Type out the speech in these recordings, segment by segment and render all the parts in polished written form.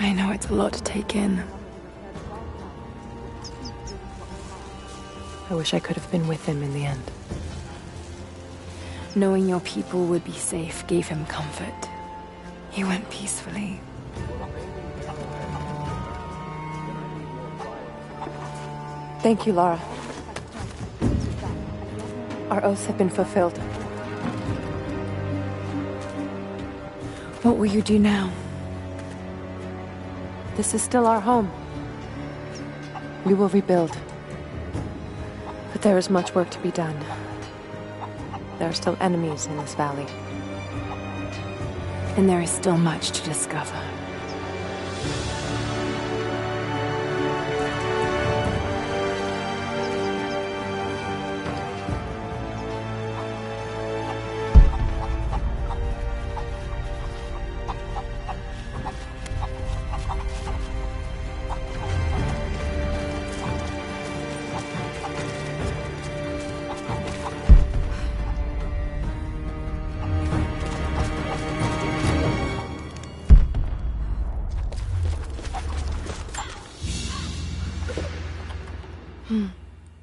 I know it's a lot to take in. I wish I could have been with him in the end. Knowing your people would be safe gave him comfort. He went peacefully. Thank you, Lara. Our oaths have been fulfilled. What will you do now? This is still our home. We will rebuild. But there is much work to be done. There are still enemies in this valley. And there is still much to discover.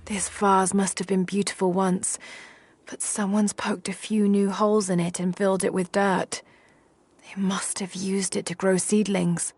This vase must have been beautiful once, but someone's poked a few new holes in it and filled it with dirt. They must have used it to grow seedlings.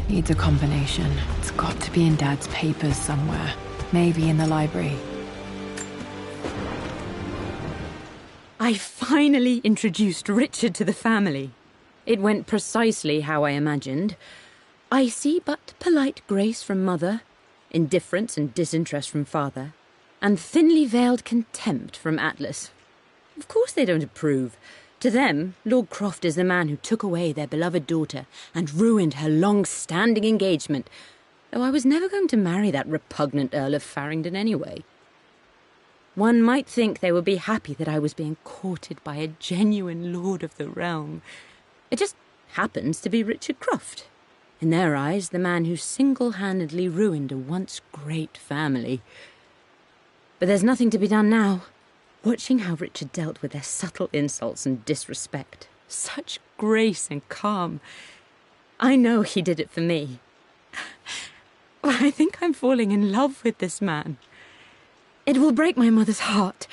Needs a combination. It's got to be in Dad's papers somewhere. Maybe in the library. I finally introduced Richard to the family. It went precisely how I imagined. I see but polite grace from mother, indifference and disinterest from father, and thinly veiled contempt from Atlas. Of course they don't approve. To them, Lord Croft is the man who took away their beloved daughter and ruined her long-standing engagement, though I was never going to marry that repugnant Earl of Farringdon anyway. One might think they would be happy that I was being courted by a genuine lord of the realm. It just happens to be Richard Croft. In their eyes, the man who single-handedly ruined a once great family. But there's nothing to be done now. Watching how Richard dealt with their subtle insults and disrespect. Such grace and calm. I know he did it for me. I think I'm falling in love with this man. It will break my mother's heart,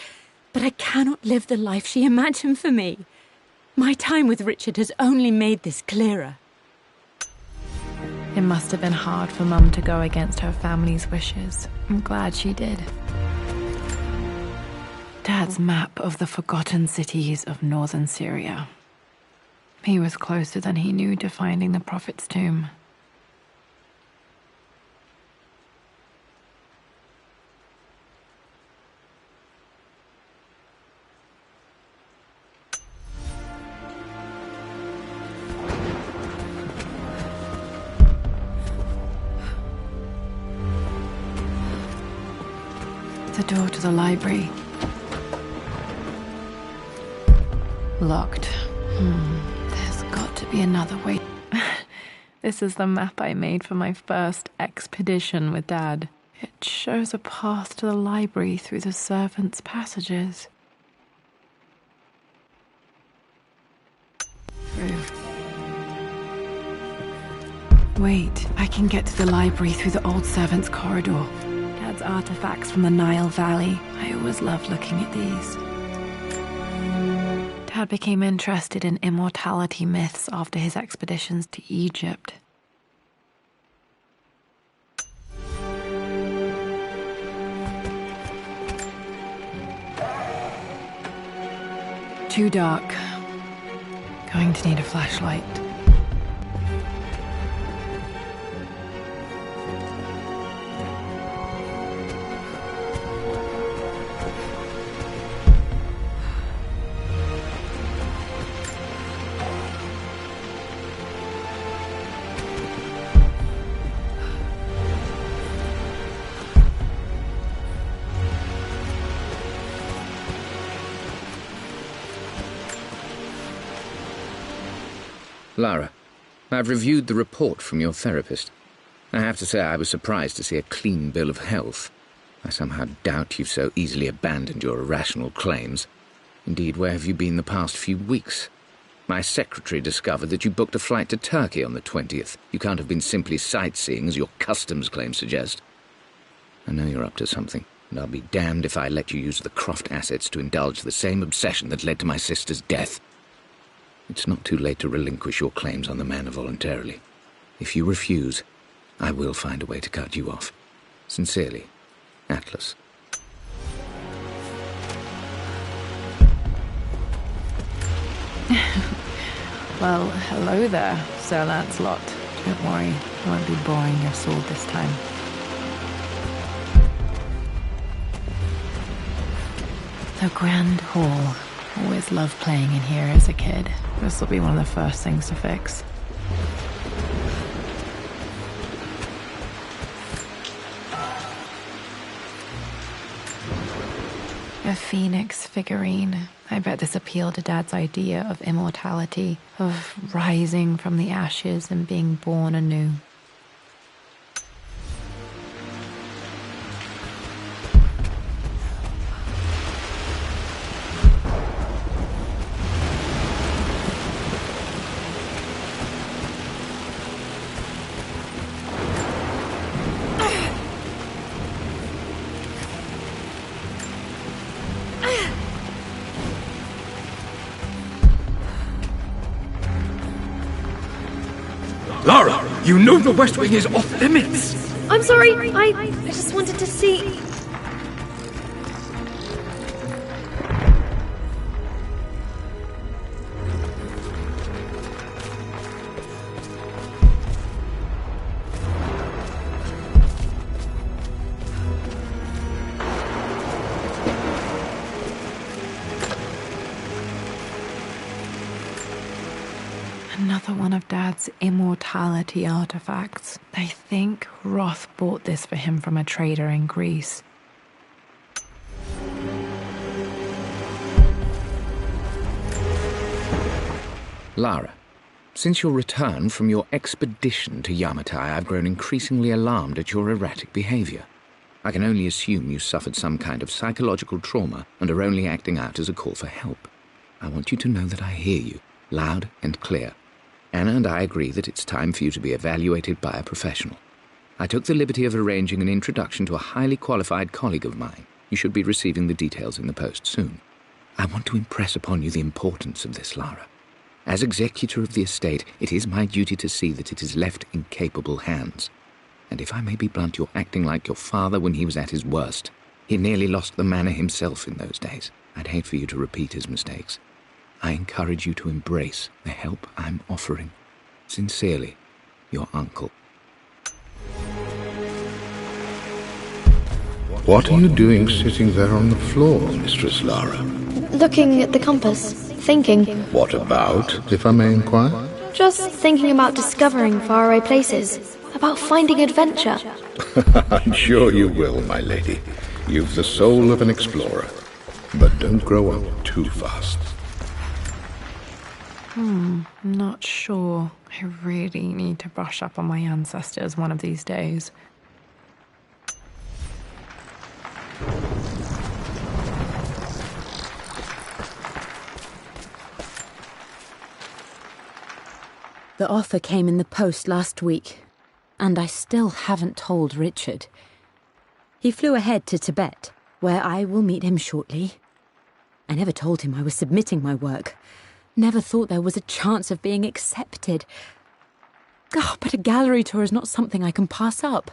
but I cannot live the life she imagined for me. My time with Richard has only made this clearer. It must have been hard for Mum to go against her family's wishes. I'm glad she did. Dad's map of the forgotten cities of northern Syria. He was closer than he knew to finding the Prophet's tomb. The door to the library. Locked. There's got to be another way. This is the map I made for my first expedition with Dad. It shows a path to the library through the servants' passages. Through. Wait, I can get to the library through the old servants' corridor. Dad's artifacts from the Nile Valley. I always loved looking at these. Dad became interested in immortality myths after his expeditions to Egypt. Too dark. Going to need a flashlight. Lara, I've reviewed the report from your therapist. I have to say I was surprised to see a clean bill of health. I somehow doubt you've so easily abandoned your irrational claims. Indeed, where have you been the past few weeks? My secretary discovered that you booked a flight to Turkey on the 20th. You can't have been simply sightseeing, as your customs claims suggest. I know you're up to something, and I'll be damned if I let you use the Croft assets to indulge the same obsession that led to my sister's death. It's not too late to relinquish your claims on the manor voluntarily. If you refuse, I will find a way to cut you off. Sincerely, Atlas. Well, hello there, Sir Lancelot. Don't worry, I won't be boring your sword this time. The Grand Hall. Always loved playing in here as a kid. This will be one of the first things to fix. A phoenix figurine. I bet this appealed to Dad's idea of immortality, of rising from the ashes and being born anew. Lara, you know the West Wing is off limits! I'm sorry, I just wanted to see... Another one of Dad's immortality artifacts. I think Roth bought this for him from a trader in Greece. Lara, Since your return from your expedition to Yamatai, I've grown increasingly alarmed at your erratic behavior. I can only assume you suffered some kind of psychological trauma and are only acting out as a call for help. I want you to know that I hear you, loud and clear. Anna and I agree that it's time for you to be evaluated by a professional. I took the liberty of arranging an introduction to a highly qualified colleague of mine. You should be receiving the details in the post soon. I want to impress upon you the importance of this, Lara. As executor of the estate, it is my duty to see that it is left in capable hands. And if I may be blunt, you're acting like your father when he was at his worst. He nearly lost the manor himself in those days. I'd hate for you to repeat his mistakes. I encourage you to embrace the help I'm offering. Sincerely, your uncle. What are you doing sitting there on the floor, Mistress Lara? Looking at the compass, thinking. What about, if I may inquire? Just thinking about discovering faraway places, about finding adventure. I'm sure you will, my lady. You've the soul of an explorer. But don't grow up too fast. I'm not sure. I really need to brush up on my ancestors one of these days. The offer came in the post last week, and I still haven't told Richard. He flew ahead to Tibet, where I will meet him shortly. I never told him I was submitting my work. Never thought there was a chance of being accepted. But a gallery tour is not something I can pass up.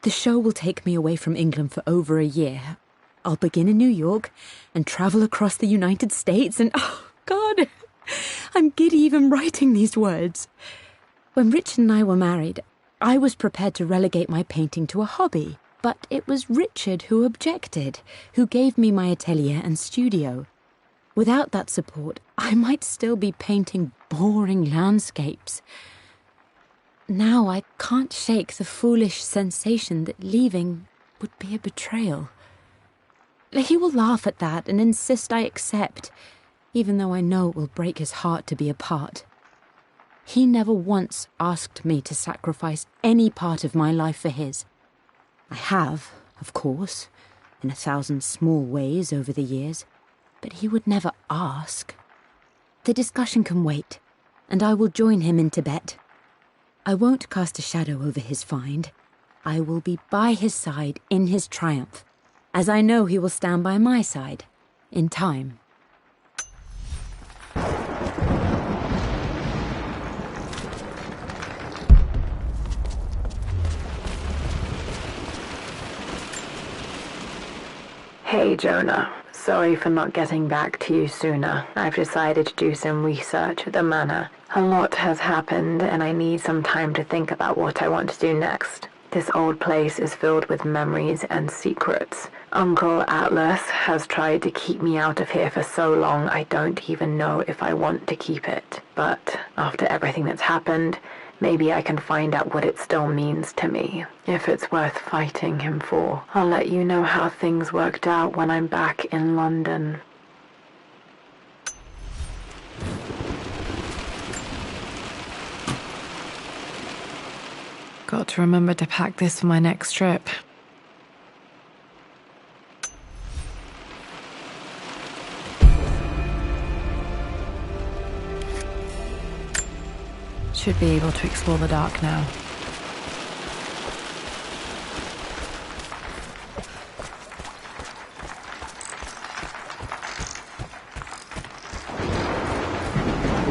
The show will take me away from England for over a year. I'll begin in New York and travel across the United States and, oh, God, I'm giddy even writing these words. When Richard and I were married, I was prepared to relegate my painting to a hobby, but it was Richard who objected, who gave me my atelier and studio. Without that support, I might still be painting boring landscapes. Now I can't shake the foolish sensation that leaving would be a betrayal. He will laugh at that and insist I accept, even though I know it will break his heart to be apart. He never once asked me to sacrifice any part of my life for his. I have, of course, in 1,000 small ways over the years, but he would never ask. The discussion can wait, and I will join him in Tibet. I won't cast a shadow over his find. I will be by his side in his triumph, as I know he will stand by my side, in time. Hey, Jonah. Sorry for not getting back to you sooner. I've decided to do some research at the manor. A lot has happened, and I need some time to think about what I want to do next. This old place is filled with memories and secrets. Uncle Atlas has tried to keep me out of here for so long I don't even know if I want to keep it. But after everything that's happened, maybe I can find out what it still means to me. If it's worth fighting him for, I'll let you know how things worked out when I'm back in London. Got to remember to pack this for my next trip. Should be able to explore the dark now.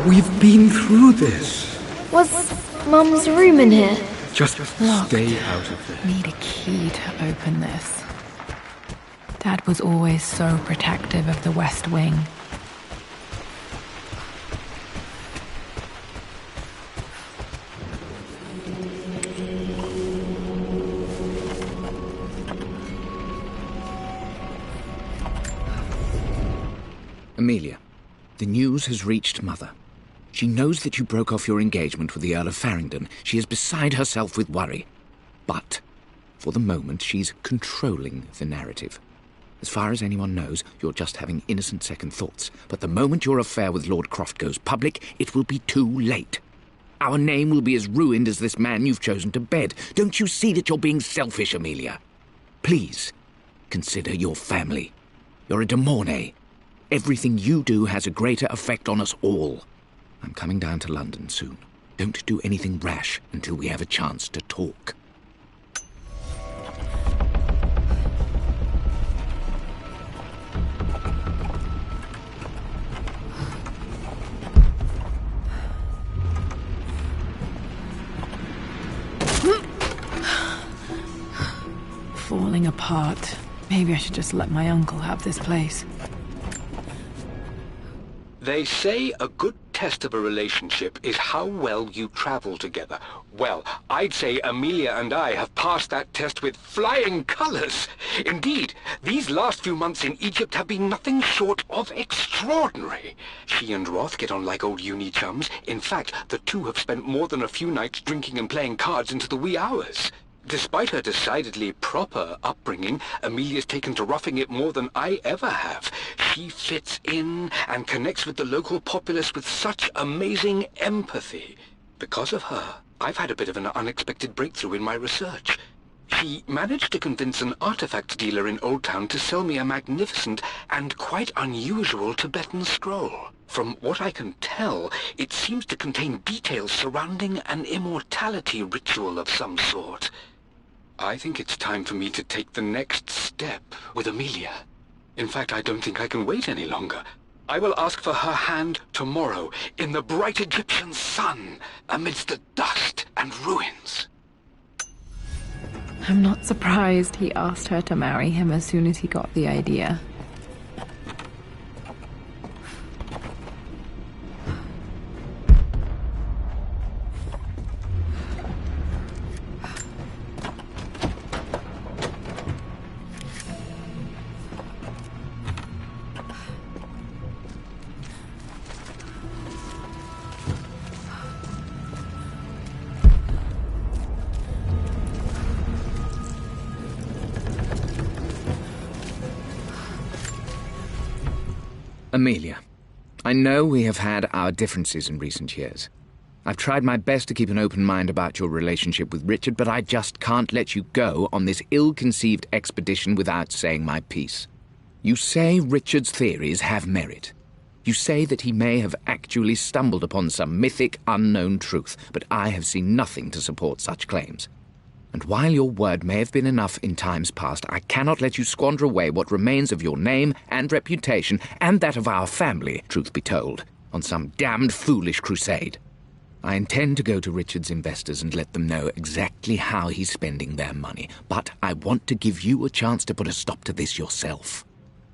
We've been through this. Was Mum's room in here? Just Locked. stay out of this. Need a key to open this. Dad was always so protective of the West Wing. Amelia, the news has reached Mother. She knows that you broke off your engagement with the Earl of Farringdon. She is beside herself with worry. But, for the moment, she's controlling the narrative. As far as anyone knows, you're just having innocent second thoughts. But the moment your affair with Lord Croft goes public, it will be too late. Our name will be as ruined as this man you've chosen to bed. Don't you see that you're being selfish, Amelia? Please, consider your family. You're a de Mornay. Everything you do has a greater effect on us all. I'm coming down to London soon. Don't do anything rash until we have a chance to talk. Falling apart. Maybe I should just let my uncle have this place. They say a good test of a relationship is how well you travel together. Well, I'd say Amelia and I have passed that test with flying colours. Indeed, these last few months in Egypt have been nothing short of extraordinary. She and Roth get on like old uni chums. In fact, the two have spent more than a few nights drinking and playing cards into the wee hours. Despite her decidedly proper upbringing, Amelia's taken to roughing it more than I ever have. She fits in and connects with the local populace with such amazing empathy. Because of her, I've had a bit of an unexpected breakthrough in my research. She managed to convince an artifact dealer in Old Town to sell me a magnificent and quite unusual Tibetan scroll. From what I can tell, it seems to contain details surrounding an immortality ritual of some sort. I think it's time for me to take the next step with Amelia. In fact, I don't think I can wait any longer. I will ask for her hand tomorrow, in the bright Egyptian sun, amidst the dust and ruins. I'm not surprised he asked her to marry him as soon as he got the idea. Amelia, I know we have had our differences in recent years. I've tried my best to keep an open mind about your relationship with Richard, but I just can't let you go on this ill-conceived expedition without saying my piece. You say Richard's theories have merit. You say that he may have actually stumbled upon some mythic, unknown truth, but I have seen nothing to support such claims. And while your word may have been enough in times past, I cannot let you squander away what remains of your name and reputation, and that of our family, truth be told, on some damned foolish crusade. I intend to go to Richard's investors and let them know exactly how he's spending their money, but I want to give you a chance to put a stop to this yourself.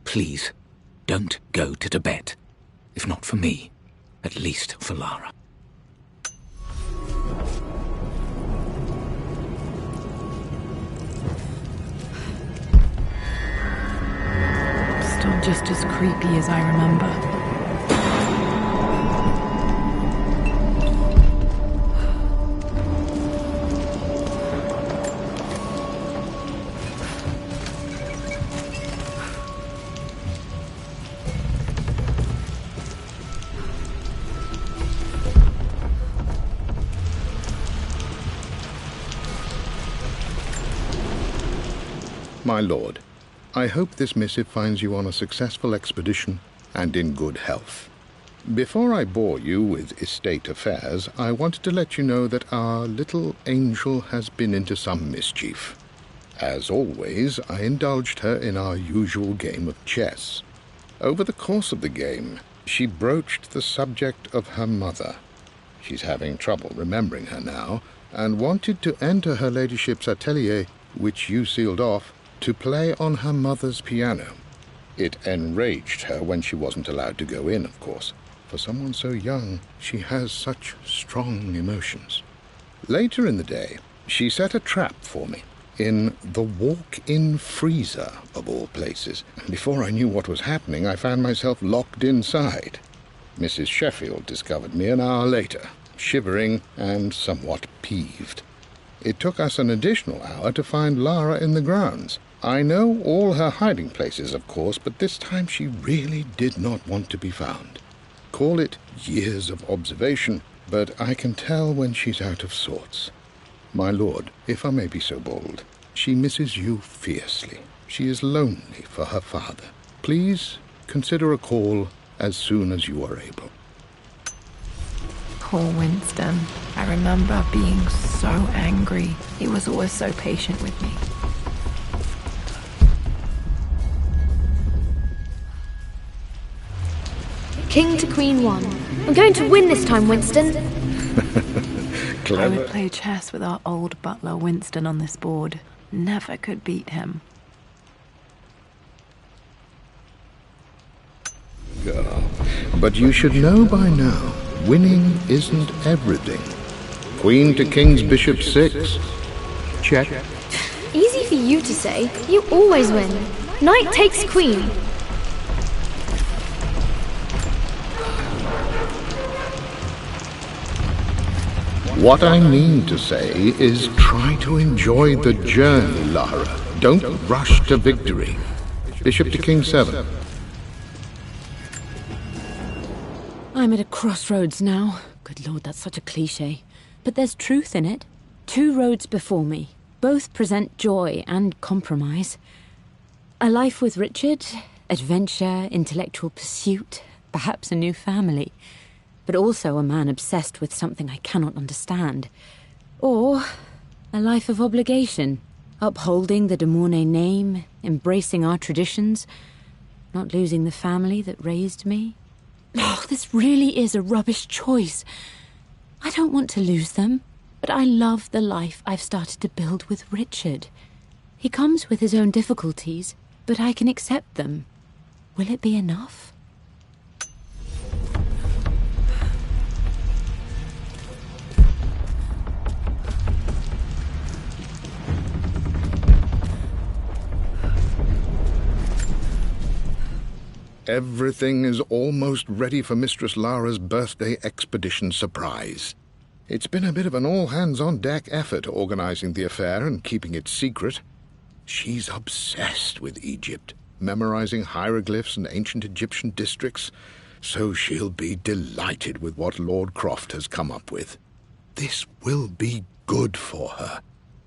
Please, don't go to Tibet. If not for me, at least for Lara. Still just as creepy as I remember. My lord, I hope this missive finds you on a successful expedition and in good health. Before I bore you with estate affairs, I wanted to let you know that our little angel has been into some mischief. As always, I indulged her in our usual game of chess. Over the course of the game, she broached the subject of her mother. She's having trouble remembering her now, and wanted to enter her ladyship's atelier, which you sealed off, to play on her mother's piano. It enraged her when she wasn't allowed to go in, of course. For someone so young, she has such strong emotions. Later in the day, she set a trap for me in the walk-in freezer, of all places. And before I knew what was happening, I found myself locked inside. Mrs. Sheffield discovered me an hour later, shivering and somewhat peeved. It took us an additional hour to find Lara in the grounds, I know all her hiding places, of course, but this time she really did not want to be found. Call it years of observation, but I can tell when she's out of sorts. My lord, if I may be so bold, she misses you fiercely. She is lonely for her father. Please consider a call as soon as you are able. Poor Winston. I remember being so angry. He was always so patient with me. King to Queen 1. I'm going to win this time, Winston. Clever. I would play chess with our old butler Winston on this board. Never could beat him. But you should know by now, winning isn't everything. Queen to King's Bishop 6. Check. Easy for you to say. You always win. Knight takes queen. What I mean to say is try to enjoy the journey, Lara. Don't rush to victory. Bishop to King 7. I'm at a crossroads now. Good Lord, that's such a cliché. But there's truth in it. 2 roads before me. Both present joy and compromise. A life with Richard, adventure, intellectual pursuit, perhaps a new family. But also a man obsessed with something I cannot understand. Or a life of obligation, upholding the de Mornay name, embracing our traditions, not losing the family that raised me. Oh, this really is a rubbish choice. I don't want to lose them, but I love the life I've started to build with Richard. He comes with his own difficulties, but I can accept them. Will it be enough? Everything is almost ready for Mistress Lara's birthday expedition surprise. It's been a bit of an all-hands-on-deck effort organizing the affair and keeping it secret. She's obsessed with Egypt, memorizing hieroglyphs and ancient Egyptian districts, so she'll be delighted with what Lord Croft has come up with. This will be good for her.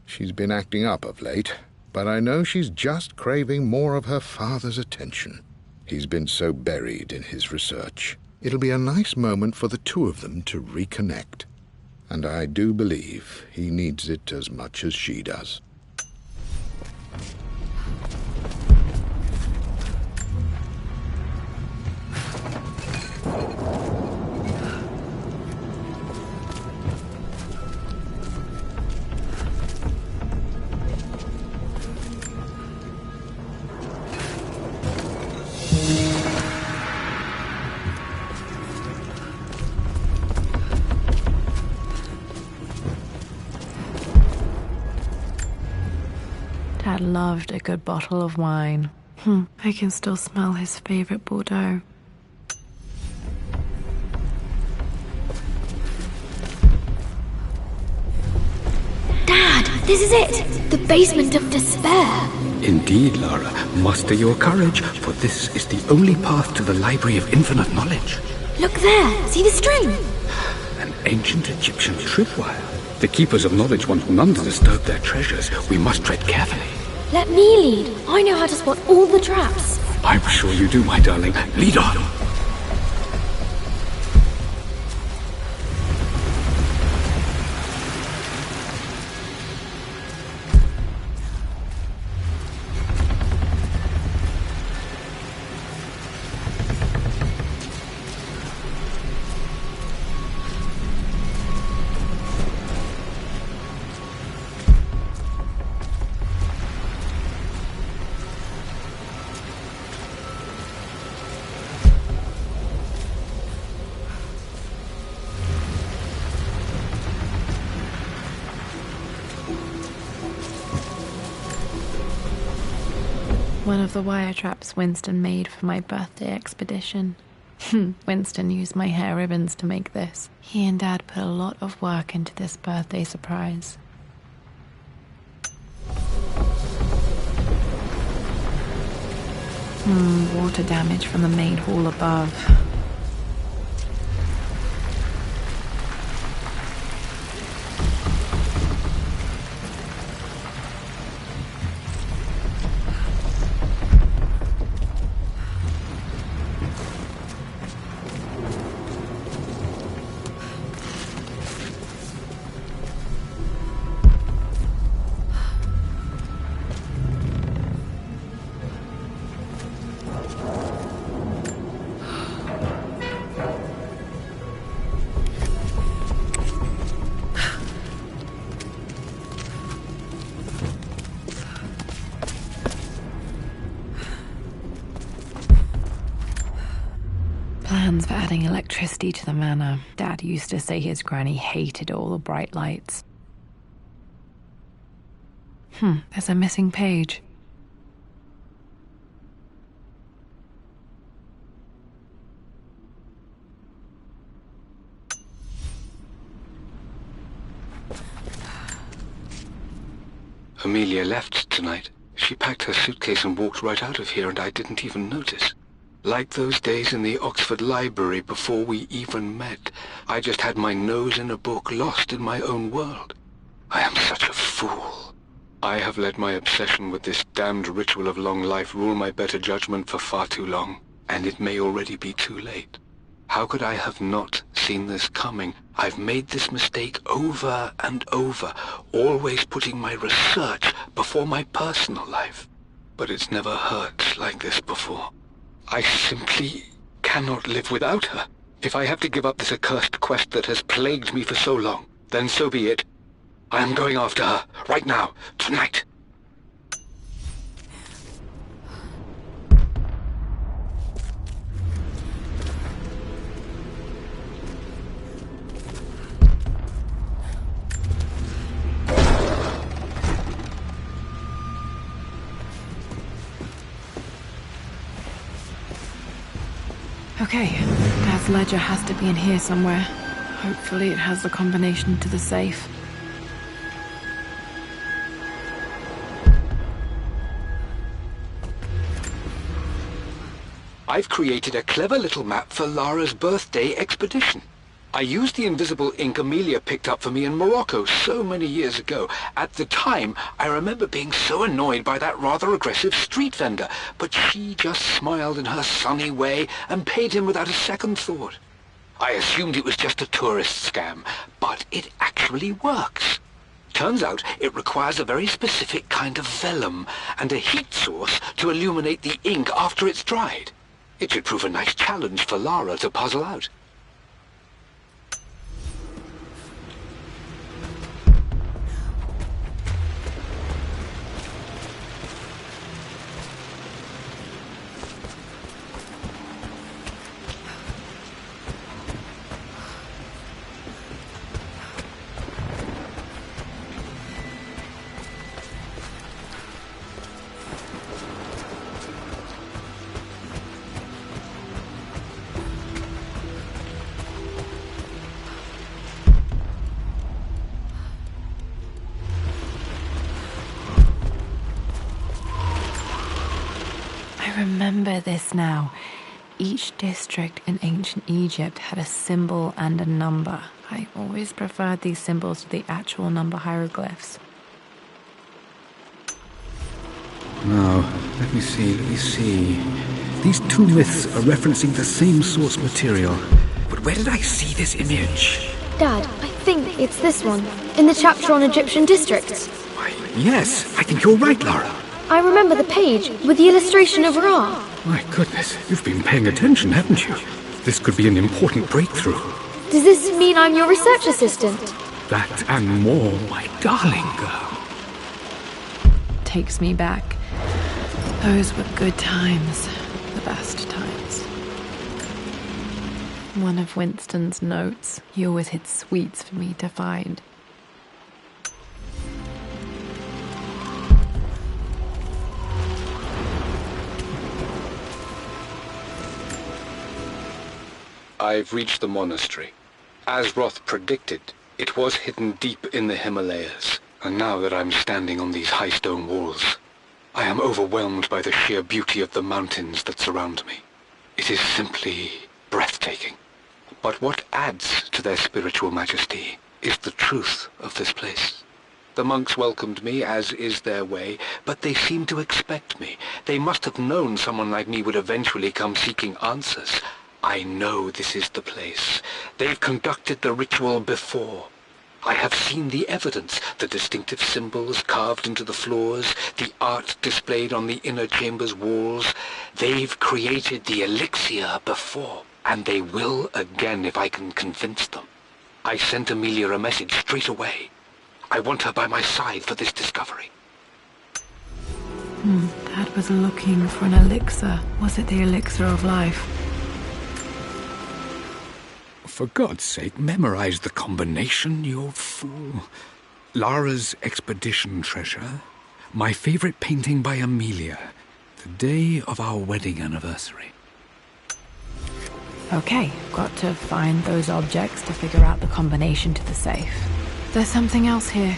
She's been acting up of late, but I know she's just craving more of her father's attention. He's been so buried in his research. It'll be a nice moment for the 2 of them to reconnect. And I do believe he needs it as much as she does. Dad loved a good bottle of wine. I can still smell his favorite Bordeaux. Dad, this is it! The basement of despair! Indeed, Lara. Muster your courage, for this is the only path to the Library of Infinite Knowledge. Look there! See the string? An ancient Egyptian tripwire. The Keepers of Knowledge want none to disturb their treasures. We must tread carefully. Let me lead. I know how to spot all the traps. I'm sure you do, my darling. Lead on. One of the wire traps Winston made for my birthday expedition. Winston used my hair ribbons to make this. He and Dad put a lot of work into this birthday surprise. Water damage from the main hall above. Plans for adding electricity to the manor. Dad used to say his granny hated all the bright lights. There's a missing page. Amelia left tonight. She packed her suitcase and walked right out of here, and I didn't even notice. Like those days in the Oxford Library before we even met, I just had my nose in a book, lost in my own world. I am such a fool. I have let my obsession with this damned ritual of long life rule my better judgment for far too long, and it may already be too late. How could I have not seen this coming? I've made this mistake over and over, always putting my research before my personal life. But it's never hurt like this before. I simply cannot live without her. If I have to give up this accursed quest that has plagued me for so long, then so be it. I am going after her, right now, tonight. Okay, Dad's ledger has to be in here somewhere. Hopefully it has the combination to the safe. I've created a clever little map for Lara's birthday expedition. I used the invisible ink Amelia picked up for me in Morocco so many years ago. At the time, I remember being so annoyed by that rather aggressive street vendor, but she just smiled in her sunny way and paid him without a second thought. I assumed it was just a tourist scam, but it actually works. Turns out it requires a very specific kind of vellum and a heat source to illuminate the ink after it's dried. It should prove a nice challenge for Lara to puzzle out. I remember this now. Each district in ancient Egypt had a symbol and a number. I always preferred these symbols to the actual number hieroglyphs. Now, let me see. These two myths are referencing the same source material. But where did I see this image? Dad, I think it's this one, in the chapter on Egyptian districts. Why, yes, I think you're right, Lara. I remember the page with the illustration of Ra. My goodness, you've been paying attention, haven't you? This could be an important breakthrough. Does this mean I'm your research assistant? That and more, my darling girl. Takes me back. Those were good times. The best times. One of Winston's notes. He always hid sweets for me to find. I've reached the monastery. As Roth predicted, it was hidden deep in the Himalayas. And now that I'm standing on these high stone walls, I am overwhelmed by the sheer beauty of the mountains that surround me. It is simply breathtaking. But what adds to their spiritual majesty is the truth of this place. The monks welcomed me, as is their way, but they seemed to expect me. They must have known someone like me would eventually come seeking answers. I know this is the place. They've conducted the ritual before. I have seen the evidence, the distinctive symbols carved into the floors, the art displayed on the inner chamber's walls. They've created the elixir before, and they will again if I can convince them. I sent Amelia a message straight away. I want her by my side for this discovery. Dad was looking for an elixir. Was it the elixir of life? For God's sake, memorize the combination, you fool. Lara's expedition treasure, my favorite painting by Amelia, the day of our wedding anniversary. Okay, got to find those objects to figure out the combination to the safe. There's something else here.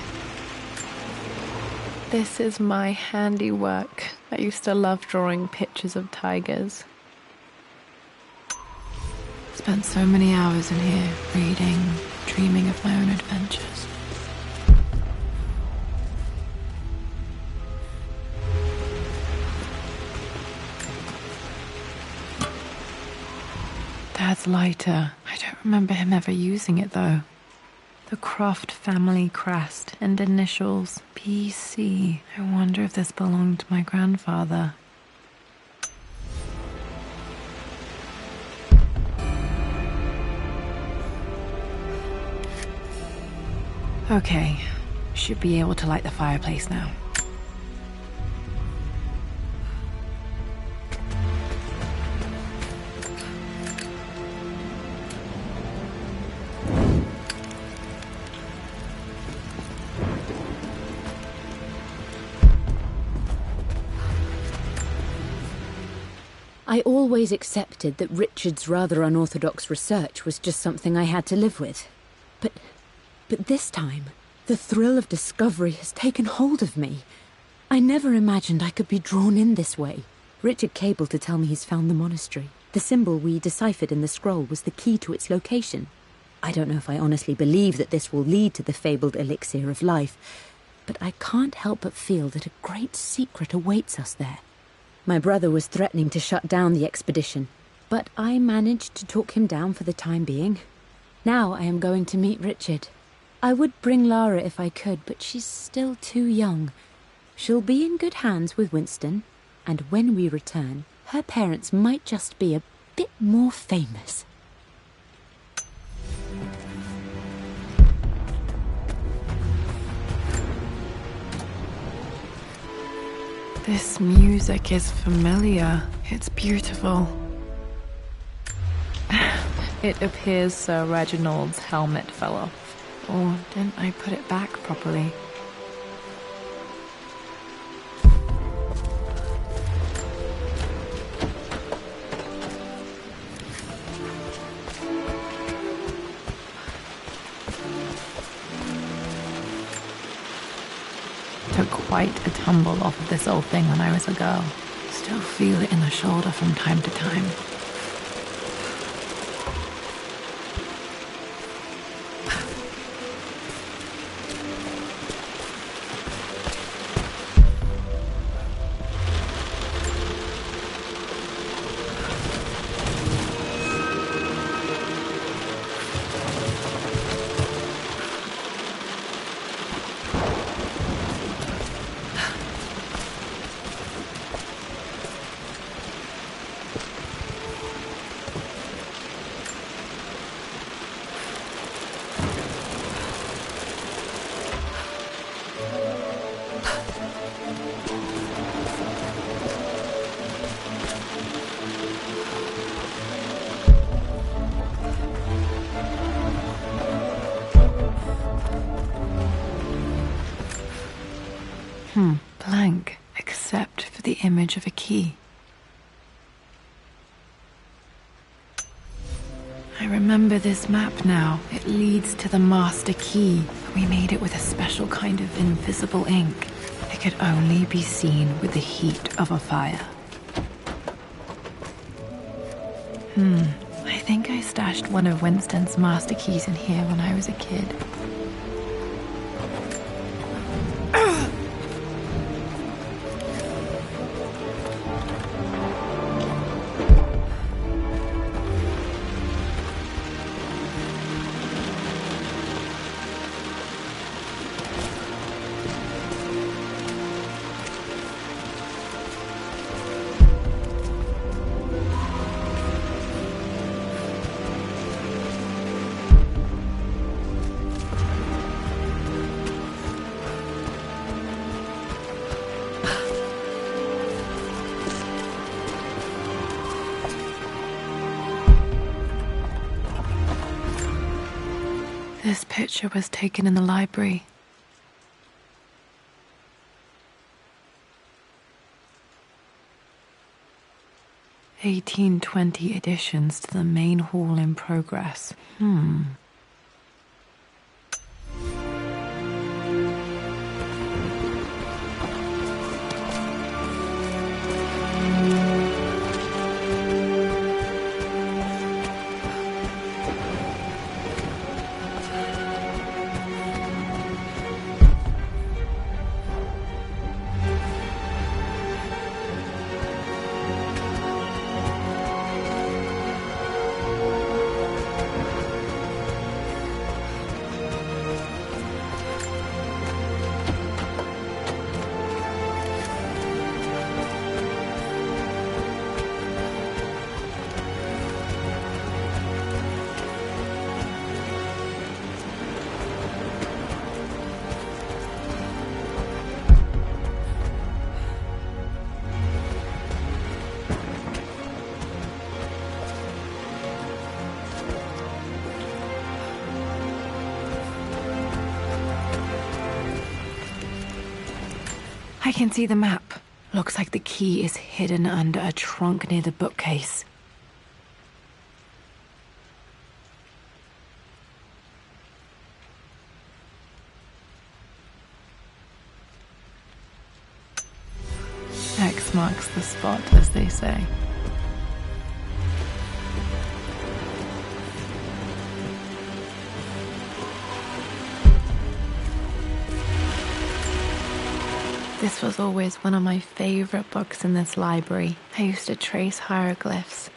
This is my handiwork. I used to love drawing pictures of tigers. Spent so many hours in here, reading, dreaming of my own adventures. Dad's lighter. I don't remember him ever using it, though. The Croft family crest and initials PC. I wonder if this belonged to my grandfather. Okay, should be able to light the fireplace now. I always accepted that Richard's rather unorthodox research was just something I had to live with. But this time, the thrill of discovery has taken hold of me. I never imagined I could be drawn in this way. Richard cabled to tell me he's found the monastery. The symbol we deciphered in the scroll was the key to its location. I don't know if I honestly believe that this will lead to the fabled elixir of life, but I can't help but feel that a great secret awaits us there. My brother was threatening to shut down the expedition, but I managed to talk him down for the time being. Now I am going to meet Richard. I would bring Lara if I could, but she's still too young. She'll be in good hands with Winston, and when we return, her parents might just be a bit more famous. This music is familiar. It's beautiful. It appears Sir Reginald's helmet fell off. Or didn't I put it back properly? Took quite a tumble off of this old thing when I was a girl. Still feel it in the shoulder from time to time. Blank, except for the image of a key. I remember this map now. It leads to the master key. We made it with a special kind of invisible ink. It could only be seen with the heat of a fire. I think I stashed one of Winston's master keys in here when I was a kid. This picture was taken in the library. (1820) additions to the main hall in progress. I can see the map. Looks like the key is hidden under a trunk near the bookcase. X marks the spot, as they say. This was always one of my favorite books in this library. I used to trace hieroglyphs.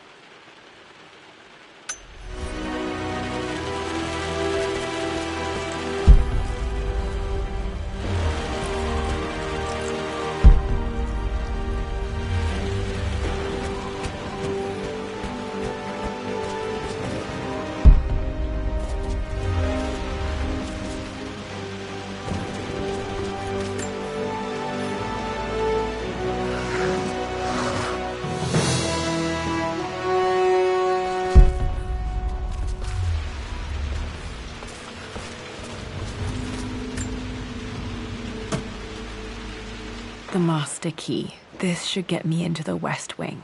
The master key. This should get me into the West Wing.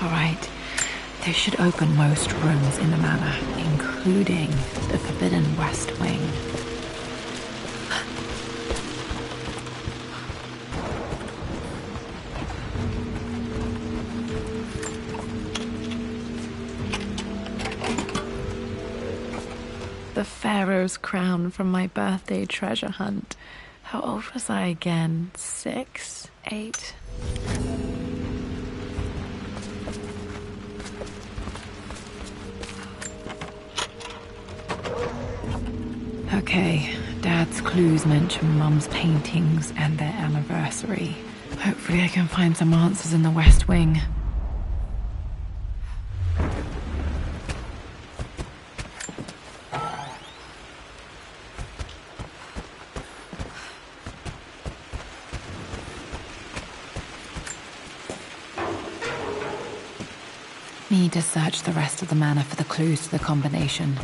All right, this should open most rooms in the manor, including the forbidden West Wing. The Pharaoh's crown from my birthday treasure hunt. How old was I again? 6? 8? Okay, Dad's clues mention Mum's paintings and their anniversary. Hopefully I can find some answers in the West Wing. Need to search the rest of the manor for the clues to the combination.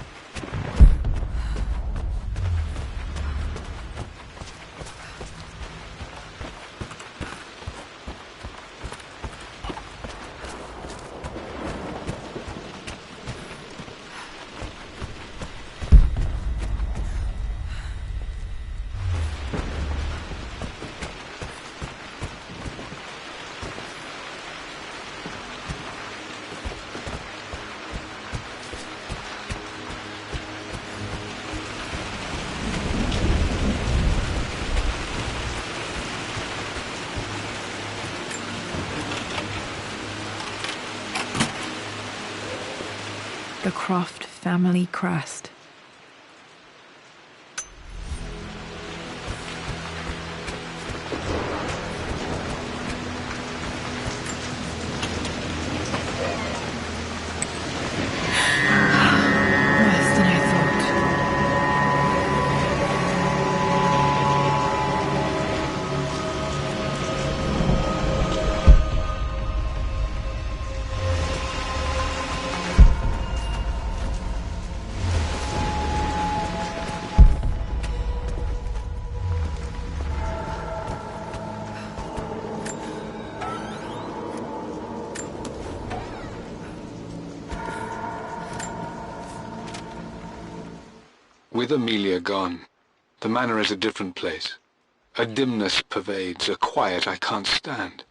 the Croft family crest. Worse than I thought. With Amelia gone, the manor is a different place. A dimness pervades, a quiet I can't stand.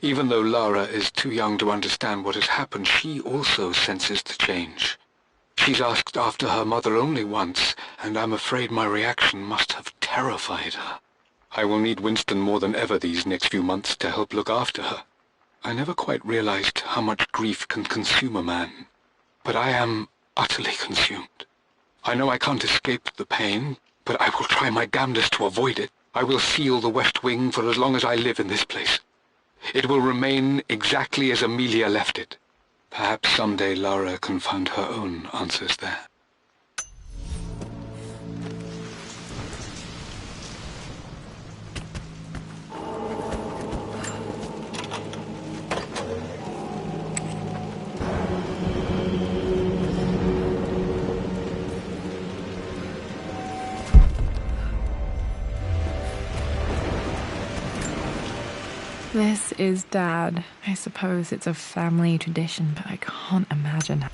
Even though Lara is too young to understand what has happened, she also senses the change. She's asked after her mother only once, and I'm afraid my reaction must have terrified her. I will need Winston more than ever these next few months to help look after her. I never quite realized how much grief can consume a man, but I am utterly consumed. I know I can't escape the pain, but I will try my damnedest to avoid it. I will seal the West Wing for as long as I live in this place. It will remain exactly as Amelia left it. Perhaps someday Lara can find her own answers there. This is Dad. I suppose it's a family tradition, but I can't imagine.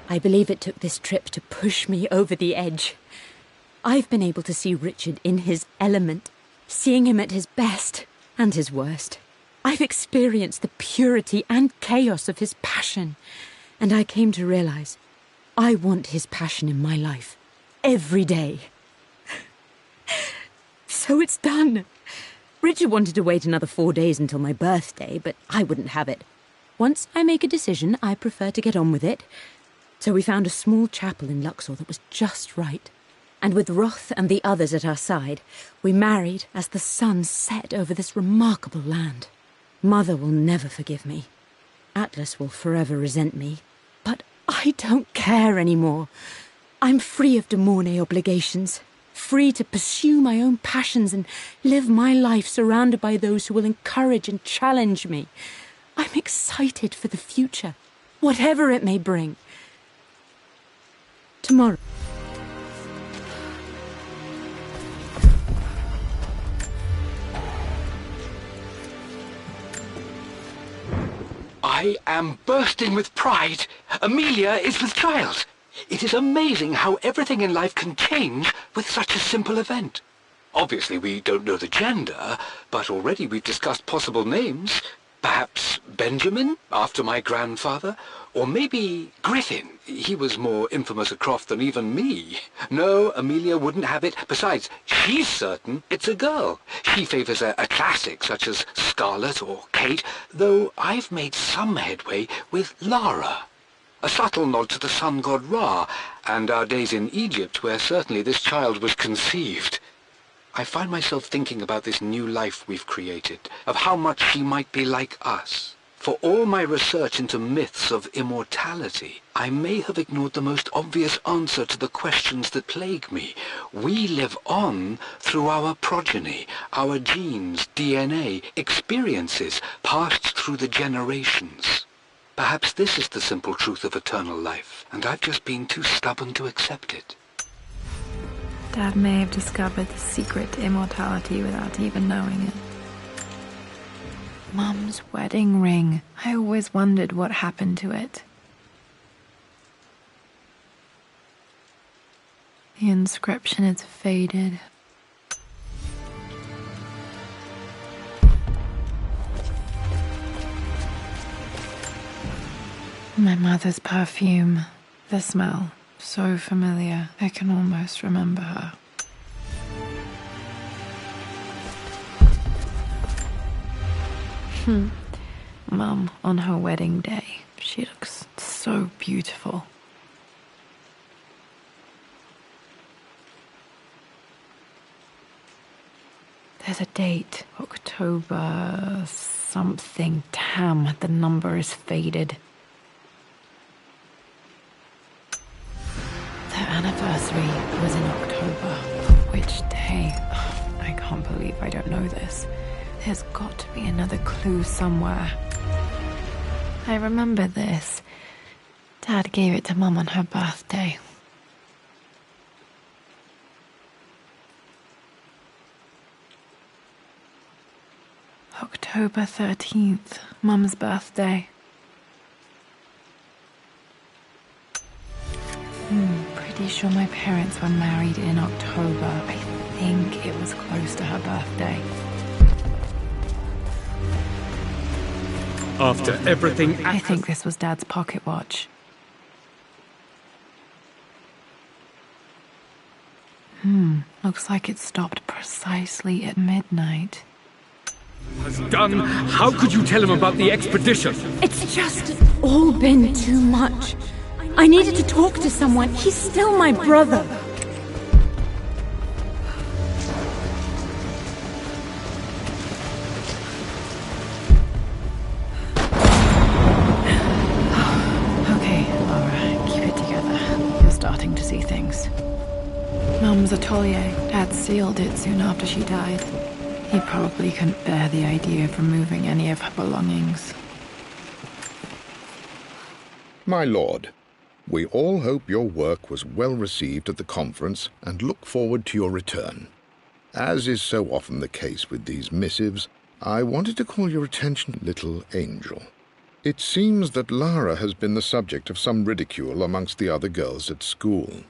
I believe it took this trip to push me over the edge. I've been able to see Richard in his element, seeing him at his best and his worst. I've experienced the purity and chaos of his passion, and I came to realize I want his passion in my life. Every day. So it's done. Richard wanted to wait another 4 days until my birthday, but I wouldn't have it. Once I make a decision, I prefer to get on with it. So we found a small chapel in Luxor that was just right. And with Roth and the others at our side, we married as the sun set over this remarkable land. Mother will never forgive me. Atlas will forever resent me. But I don't care anymore. I'm free of de Mornay obligations, free to pursue my own passions and live my life surrounded by those who will encourage and challenge me. I'm excited for the future, whatever it may bring. Tomorrow. I am bursting with pride. Amelia is with child. It is amazing how everything in life can change with such a simple event. Obviously, we don't know the gender, but already we've discussed possible names. Perhaps Benjamin, after my grandfather, or maybe Griffin. He was more infamous at Croft than even me. No, Amelia wouldn't have it. Besides, she's certain it's a girl. She favours a classic such as Scarlet or Kate, though I've made some headway with Lara. A subtle nod to the sun god Ra, and our days in Egypt, where certainly this child was conceived. I find myself thinking about this new life we've created, of how much she might be like us. For all my research into myths of immortality, I may have ignored the most obvious answer to the questions that plague me. We live on through our progeny, our genes, DNA, experiences passed through the generations. Perhaps this is the simple truth of eternal life, and I've just been too stubborn to accept it. Dad may have discovered the secret to immortality without even knowing it. Mum's wedding ring. I always wondered what happened to it. The inscription is faded. My mother's perfume. The smell. So familiar. I can almost remember her. Mum, on her wedding day, she looks so beautiful. There's a date, October something. Damn, the number is faded. Their anniversary was in October. Which day? I can't believe I don't know this. There's got to be another clue somewhere. I remember this. Dad gave it to Mum on her birthday. October 13th, Mum's birthday. Pretty sure my parents were married in October. I think it was close to her birthday. After everything... I think this was Dad's pocket watch. Looks like it stopped precisely at midnight. ...has done, how could you tell him about the expedition? It's just all been too much. I needed to talk to someone. He's still my brother. Okay, Laura, keep it together. You're starting to see things. Mum's atelier. Dad sealed it soon after she died. He probably couldn't bear the idea of removing any of her belongings. My lord, we all hope your work was well received at the conference and look forward to your return. As is so often the case with these missives, I wanted to call your attention, little angel. It seems that Lara has been the subject of some ridicule amongst the other girls at school.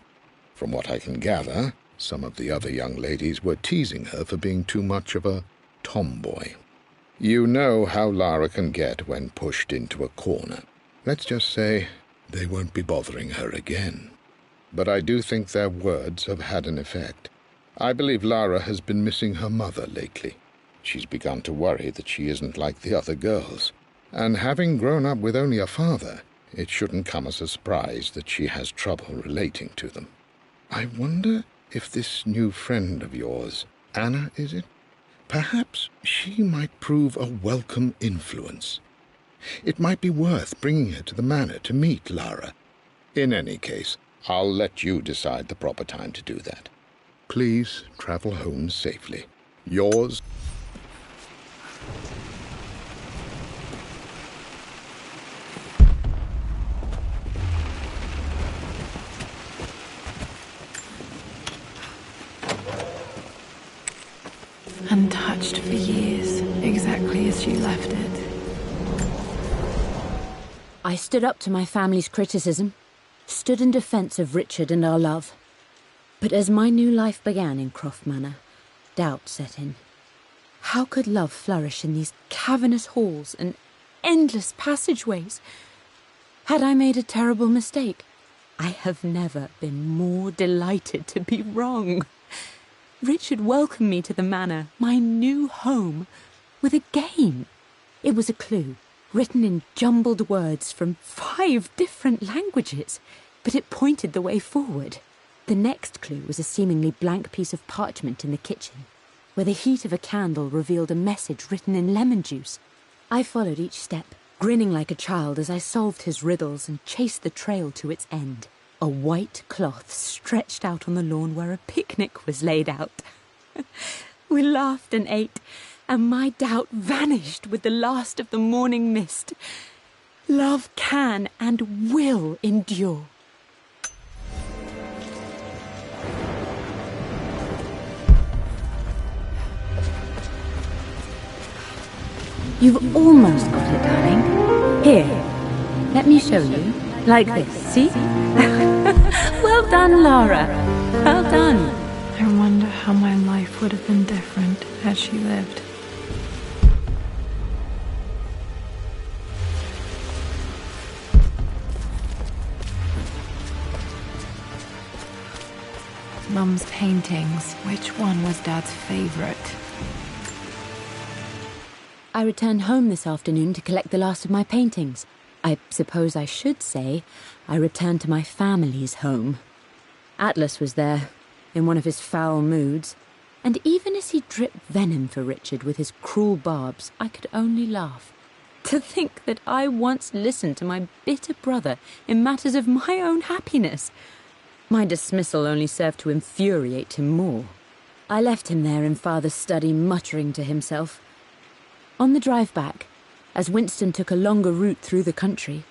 From what I can gather, some of the other young ladies were teasing her for being too much of a tomboy. You know how Lara can get when pushed into a corner. Let's just say they won't be bothering her again. But I do think their words have had an effect. I believe Lara has been missing her mother lately. She's begun to worry that she isn't like the other girls. And having grown up with only a father, it shouldn't come as a surprise that she has trouble relating to them. I wonder if this new friend of yours, Anna, is it? Perhaps she might prove a welcome influence. It might be worth bringing her to the manor to meet Lara. In any case, I'll let you decide the proper time to do that. Please travel home safely. Yours... Untouched for years, exactly as she left it. I stood up to my family's criticism, stood in defence of Richard and our love. But as my new life began in Croft Manor, doubt set in. How could love flourish in these cavernous halls and endless passageways? Had I made a terrible mistake? I have never been more delighted to be wrong. Richard welcomed me to the manor, my new home, with a game. It was a clue, written in jumbled words from 5 different languages, but it pointed the way forward. The next clue was a seemingly blank piece of parchment in the kitchen, where the heat of a candle revealed a message written in lemon juice. I followed each step, grinning like a child as I solved his riddles and chased the trail to its end. A white cloth stretched out on the lawn where a picnic was laid out. We laughed and ate, and my doubt vanished with the last of the morning mist. Love can and will endure. You've almost got it, darling. Here, let me show you. Like this, see? Well done, Lara. Well done. I wonder how my life would have been different had she lived. Mum's paintings. Which one was Dad's favorite? I returned home this afternoon to collect the last of my paintings. I suppose I should say I returned to my family's home. Atlas was there, in one of his foul moods, and even as he dripped venom for Richard with his cruel barbs, I could only laugh. To think that I once listened to my bitter brother in matters of my own happiness. My dismissal only served to infuriate him more. I left him there in Father's study, muttering to himself. On the drive back, as Winston took a longer route through the country,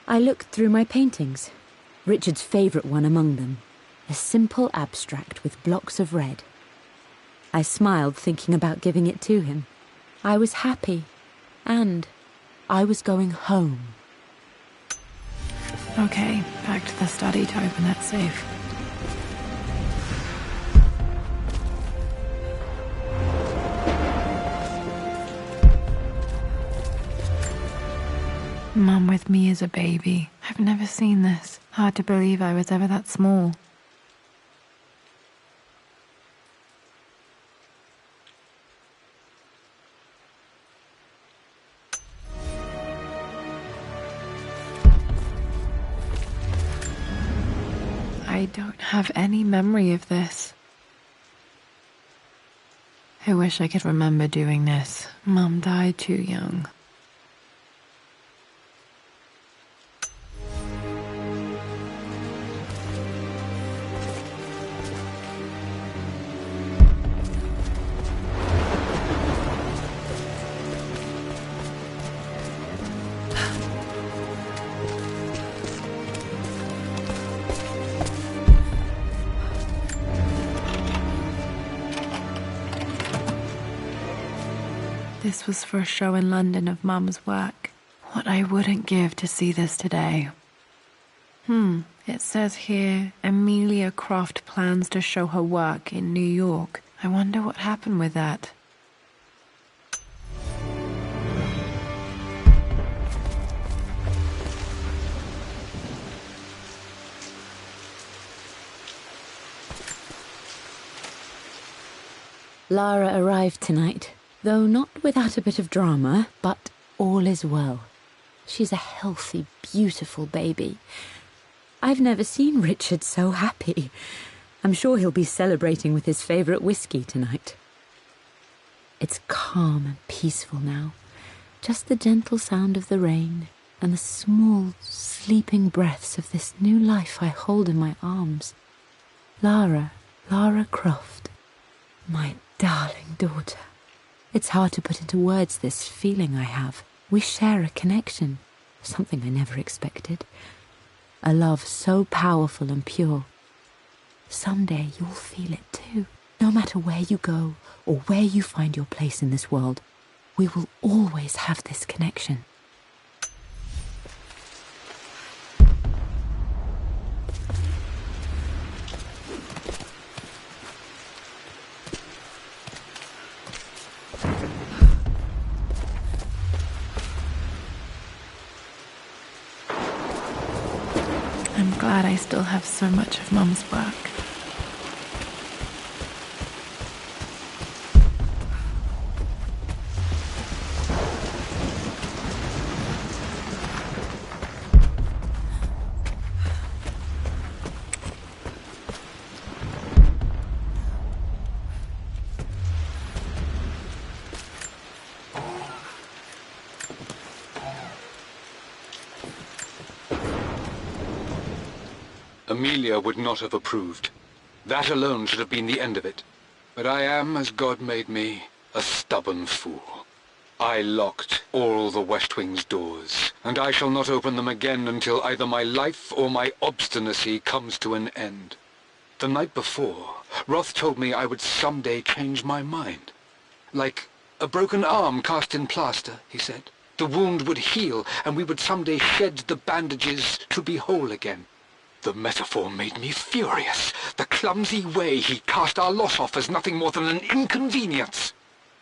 I looked through my paintings, Richard's favourite one among them, a simple abstract with blocks of red. I smiled, thinking about giving it to him. I was happy, and I was going home. Okay, back to the study to open that safe. Mum with me as a baby. I've never seen this. Hard to believe I was ever that small. I don't have any memory of this. I wish I could remember doing this. Mum died too young. This was for a show in London of Mum's work. What I wouldn't give to see this today. It says here, Amelia Croft plans to show her work in New York. I wonder what happened with that. Lara arrived tonight, though not without a bit of drama, but all is well. She's a healthy, beautiful baby. I've never seen Richard so happy. I'm sure he'll be celebrating with his favourite whiskey tonight. It's calm and peaceful now. Just the gentle sound of the rain and the small, sleeping breaths of this new life I hold in my arms. Lara Croft, my darling daughter. It's hard to put into words this feeling I have. We share a connection, something I never expected. A love so powerful and pure. Someday you'll feel it too. No matter where you go or where you find your place in this world, we will always have this connection. I'm glad I still have so much of Mum's work. Amelia would not have approved. That alone should have been the end of it. But I am, as God made me, a stubborn fool. I locked all the West Wing's doors, and I shall not open them again until either my life or my obstinacy comes to an end. The night before, Roth told me I would someday change my mind. Like a broken arm cast in plaster, he said. The wound would heal, and we would someday shed the bandages to be whole again. The metaphor made me furious. The clumsy way he cast our loss off as nothing more than an inconvenience.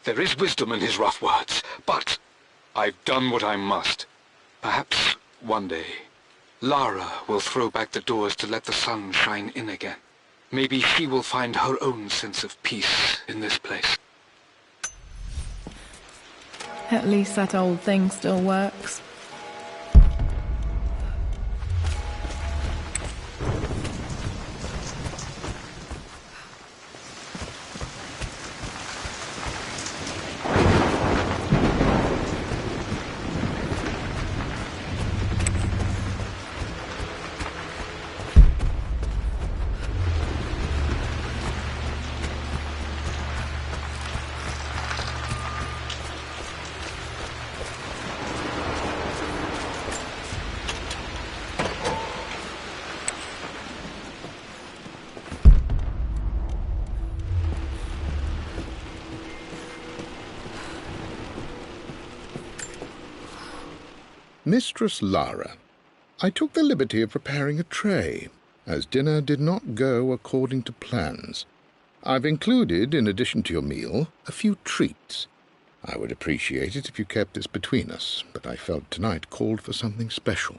There is wisdom in his rough words, but I've done what I must. Perhaps one day, Lara will throw back the doors to let the sun shine in again. Maybe she will find her own sense of peace in this place. At least that old thing still works. Mistress Lara, I took the liberty of preparing a tray, as dinner did not go according to plans. I've included, in addition to your meal, a few treats. I would appreciate it if you kept this between us, but I felt tonight called for something special.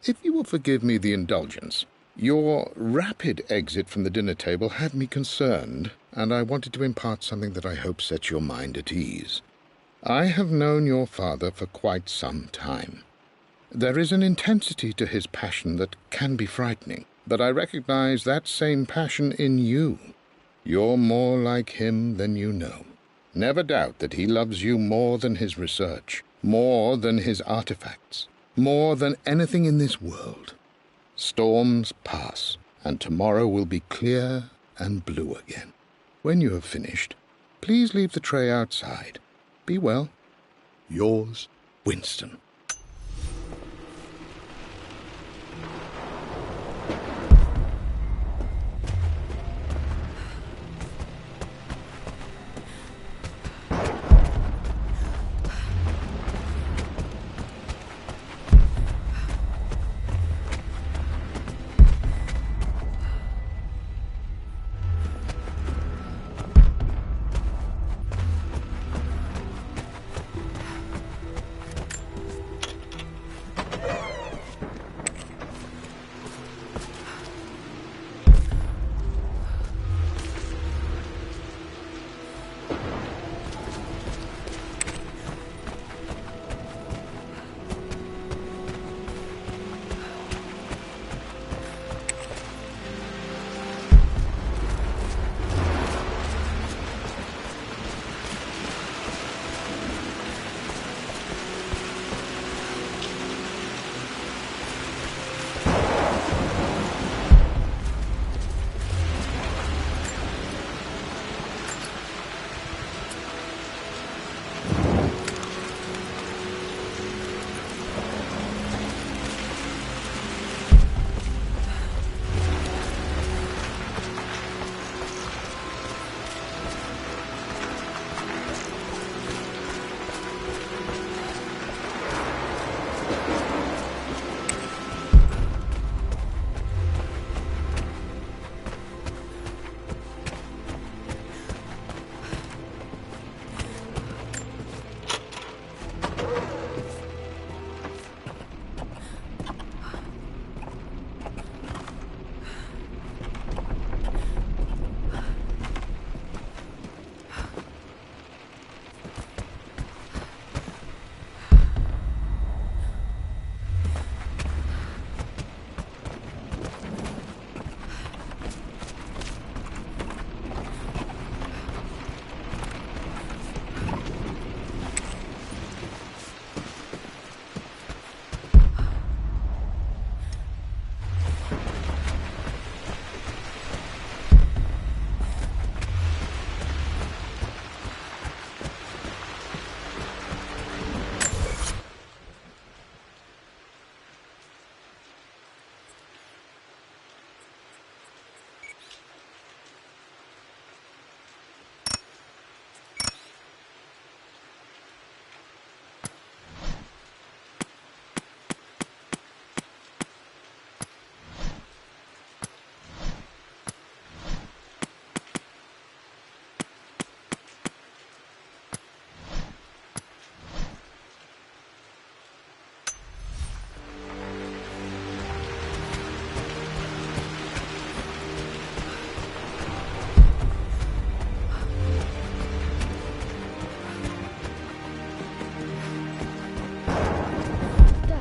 If you will forgive me the indulgence, your rapid exit from the dinner table had me concerned, and I wanted to impart something that I hope sets your mind at ease. I have known your father for quite some time. There is an intensity to his passion that can be frightening, but I recognize that same passion in you. You're more like him than you know. Never doubt that he loves you more than his research, more than his artifacts, more than anything in this world. Storms pass, and tomorrow will be clear and blue again. When you have finished, please leave the tray outside. Be well. Yours, Winston.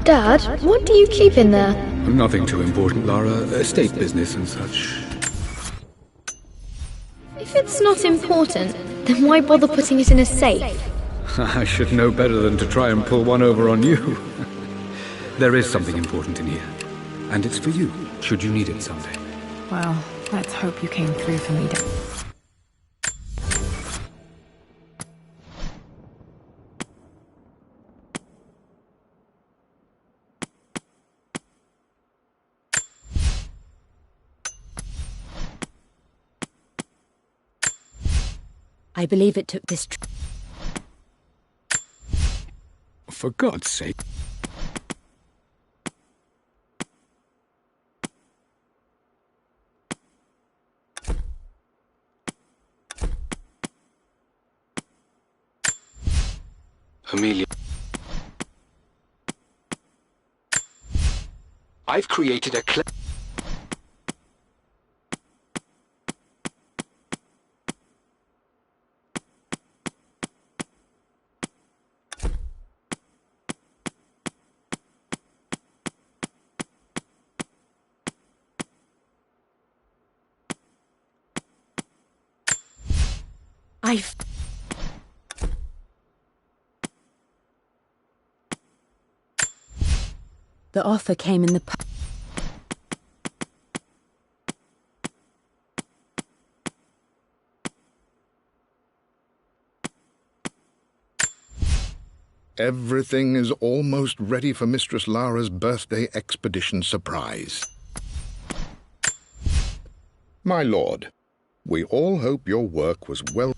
Dad, what do you keep in there? Nothing too important, Lara. Estate business and such. If it's not important, then why bother putting it in a safe? I should know better than to try and pull one over on you. There is something important in here. And it's for you, should you need it someday. Well, let's hope you came through for me, Dad. I believe it took this For God's sake. Amelia. I've created a The offer came in the Everything is almost ready for Mistress Lara's birthday expedition surprise. My lord, we all hope your work was well...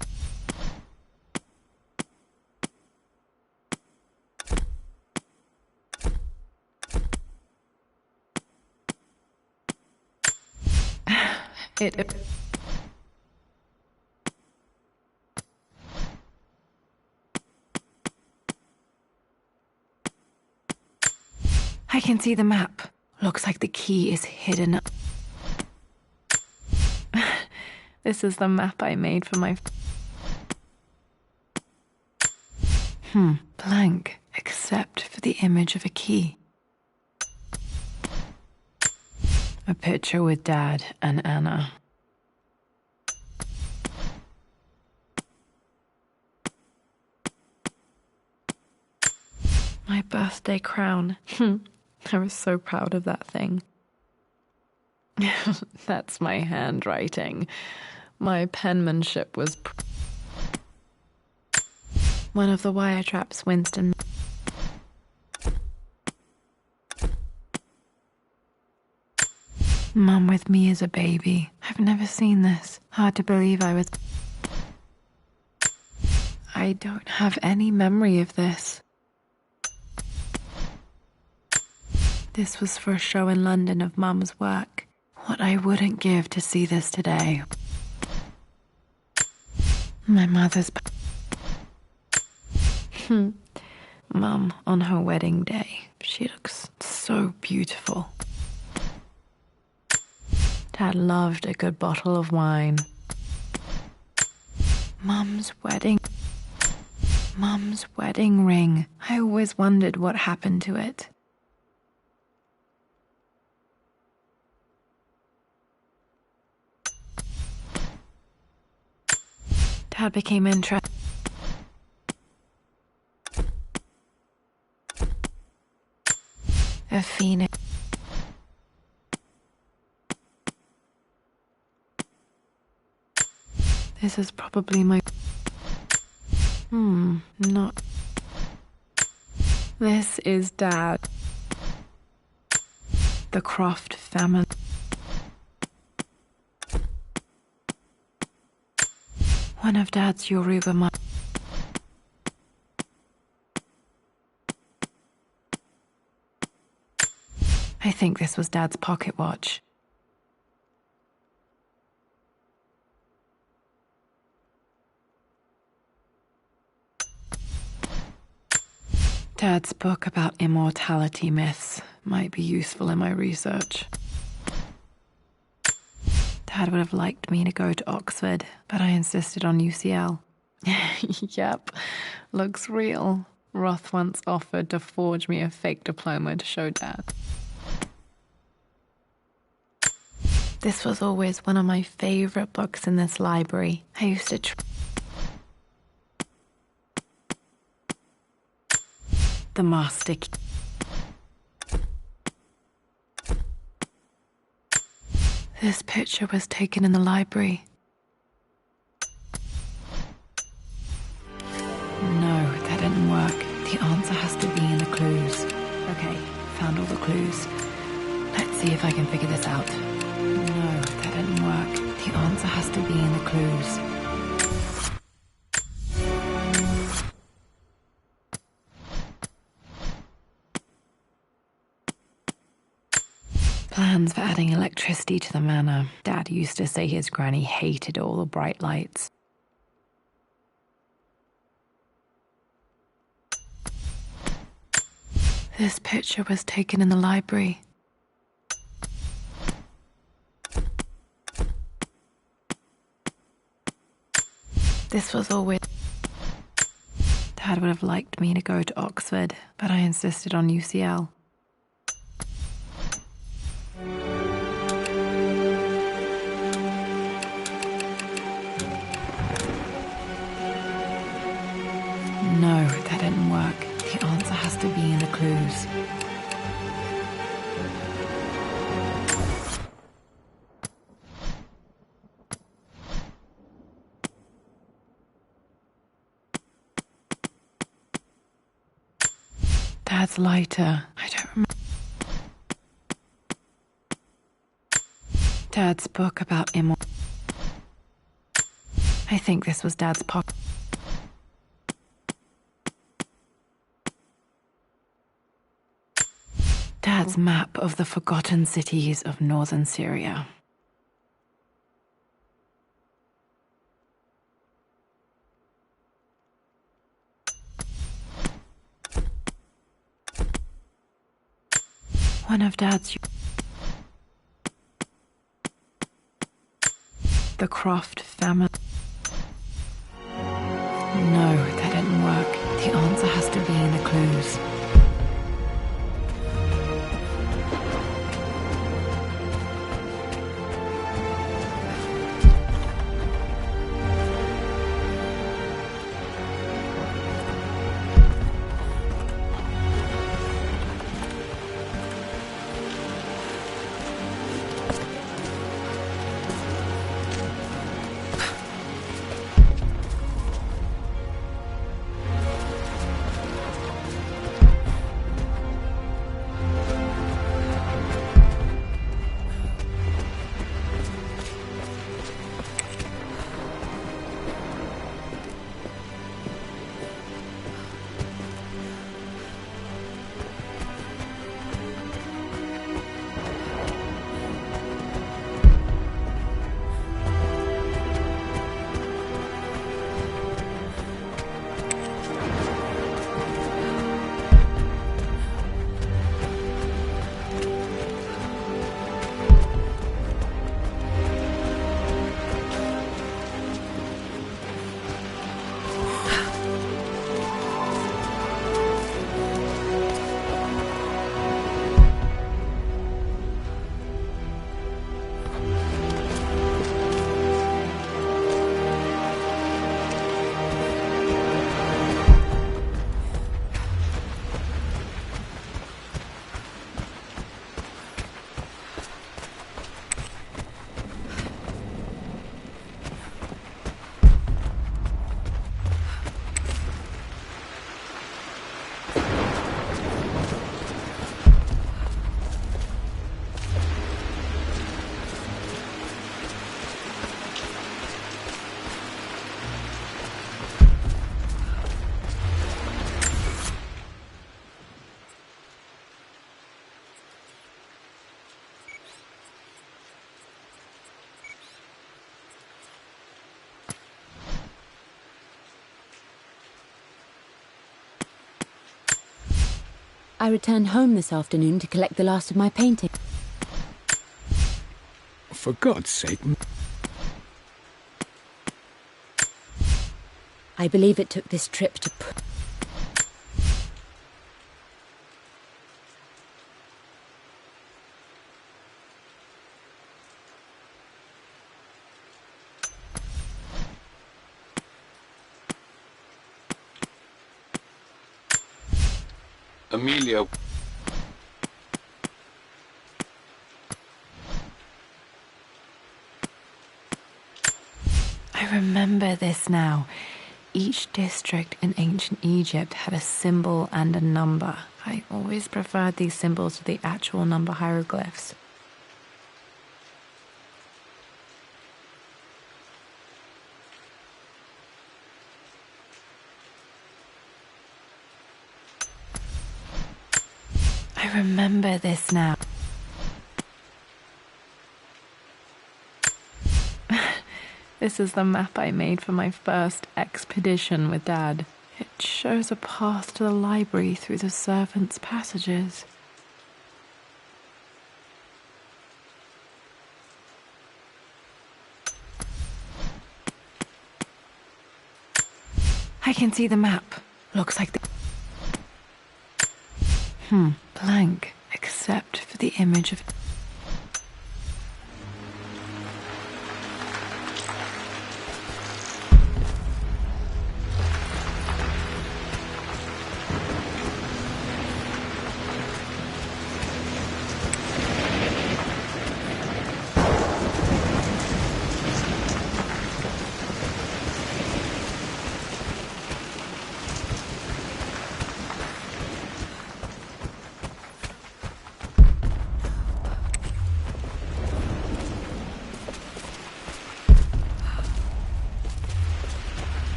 I can see the map. Looks like the key is hidden. This is the map I made for my... Blank, except for the image of a key. A picture with Dad and Anna. My birthday crown. I was so proud of that thing. That's my handwriting. My penmanship was... One of the wire traps Winston... Mum with me as a baby. I've never seen this. Hard to believe I was... I don't have any memory of this. This was for a show in London of Mum's work. What I wouldn't give to see this today. My mother's... Mum on her wedding day. She looks so beautiful. Dad loved a good bottle of wine. Mum's wedding ring. I always wondered what happened to it. Dad became interested. A phoenix. This is probably my... not... This is Dad. The Croft family. One of Dad's Yoruba I think this was Dad's pocket watch. Dad's book about immortality myths might be useful in my research. Dad would have liked me to go to Oxford, but I insisted on UCL. Yep, looks real. Roth once offered to forge me a fake diploma to show Dad. This was always one of my favorite books in this library. I used to The Master Key. This picture was taken in the library. No, that didn't work. The answer has to be in the clues. Okay, found all the clues. Let's see if I can figure this out. No, that didn't work. The answer has to be in the clues. Plans for adding electricity to the manor. Dad used to say his granny hated all the bright lights. This picture was taken in the library. This was always... Dad would have liked me to go to Oxford, but I insisted on UCL. No, that didn't work. The answer has to be in the clues. Dad's lighter. I don't remember. Dad's book about immortality. I think this was Dad's pocket. Dad's map of the forgotten cities of northern Syria. One of Dad's... The Croft family. No, that didn't work. The answer has to be in the clues. I returned home this afternoon to collect the last of my painting. For God's sake... I believe it took this trip to Amelia... I remember this now. Each district in ancient Egypt had a symbol and a number. I always preferred these symbols to the actual number hieroglyphs. I remember this now. This is the map I made for my first expedition with Dad. It shows a path to the library through the servants' passages. I can see the map. Looks like the... blank, except for the image of...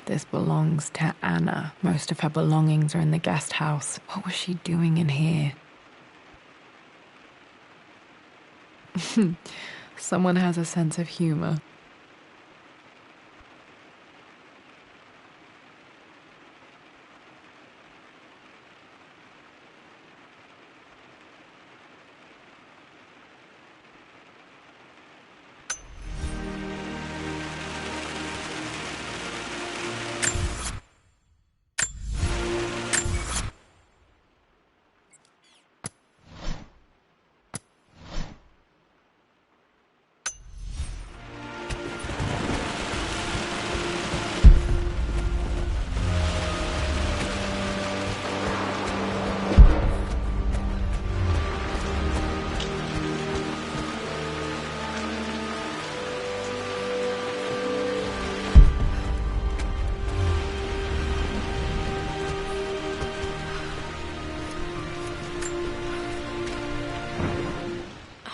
This belongs to Anna. Most of her belongings are in the guest house. What was she doing in here? Someone has a sense of humor.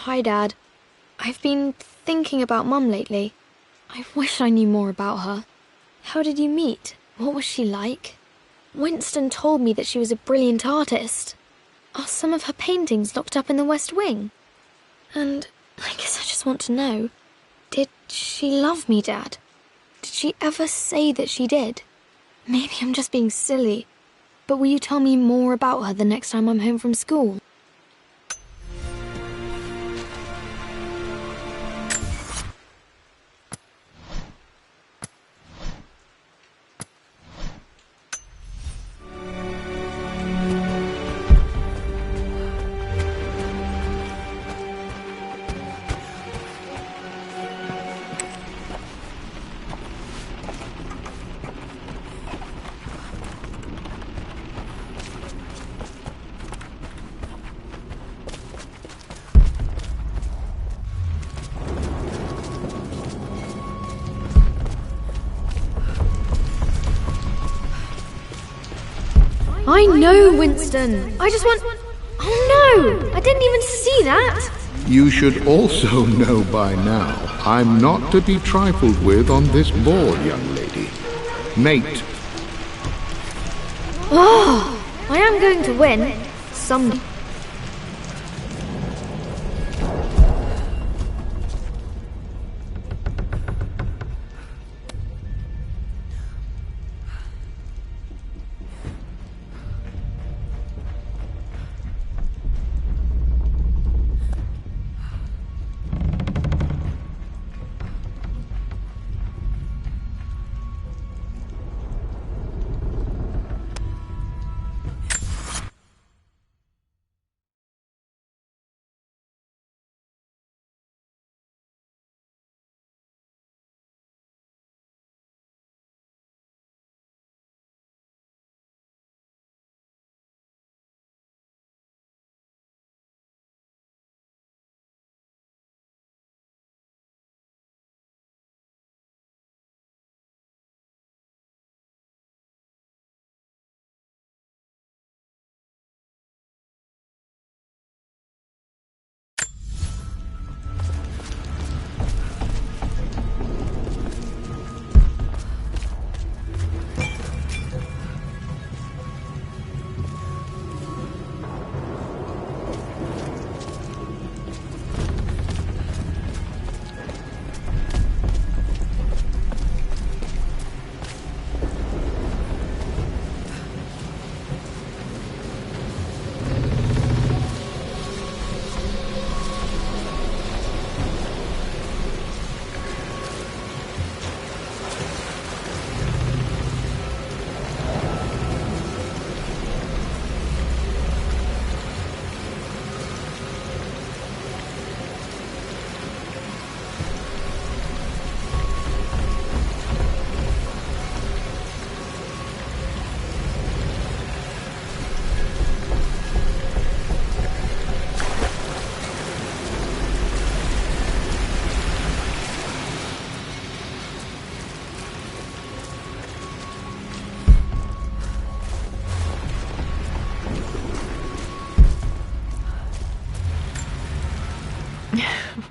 Hi, Dad. I've been thinking about Mum lately. I wish I knew more about her. How did you meet? What was she like? Winston told me that she was a brilliant artist. Are some of her paintings locked up in the West Wing? And I guess I just want to know, did she love me, Dad? Did she ever say that she did? Maybe I'm just being silly, but will you tell me more about her the next time I'm home from school? I know, Winston. I just want... Oh no! I didn't even see that! You should also know by now, I'm not to be trifled with on this board, young lady. Mate. Oh, I am going to win. Someday.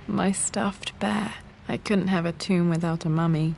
My stuffed bear. I couldn't have a tomb without a mummy.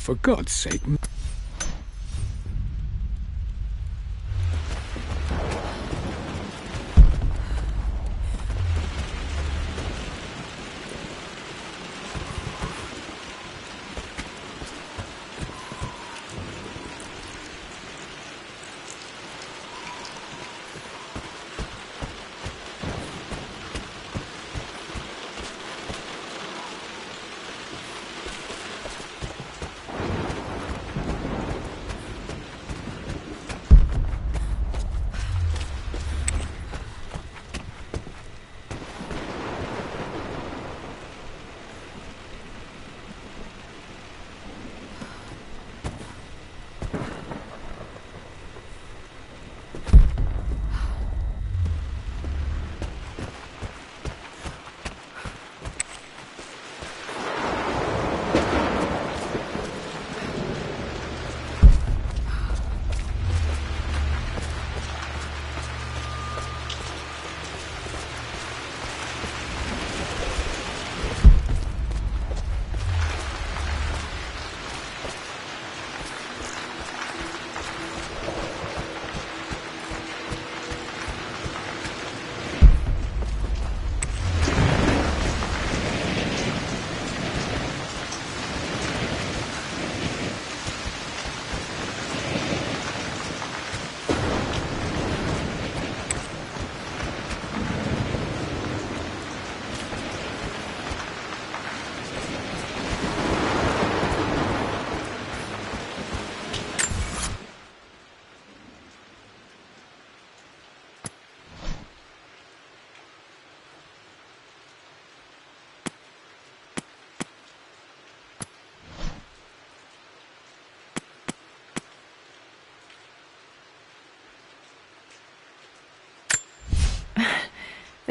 for God's sake.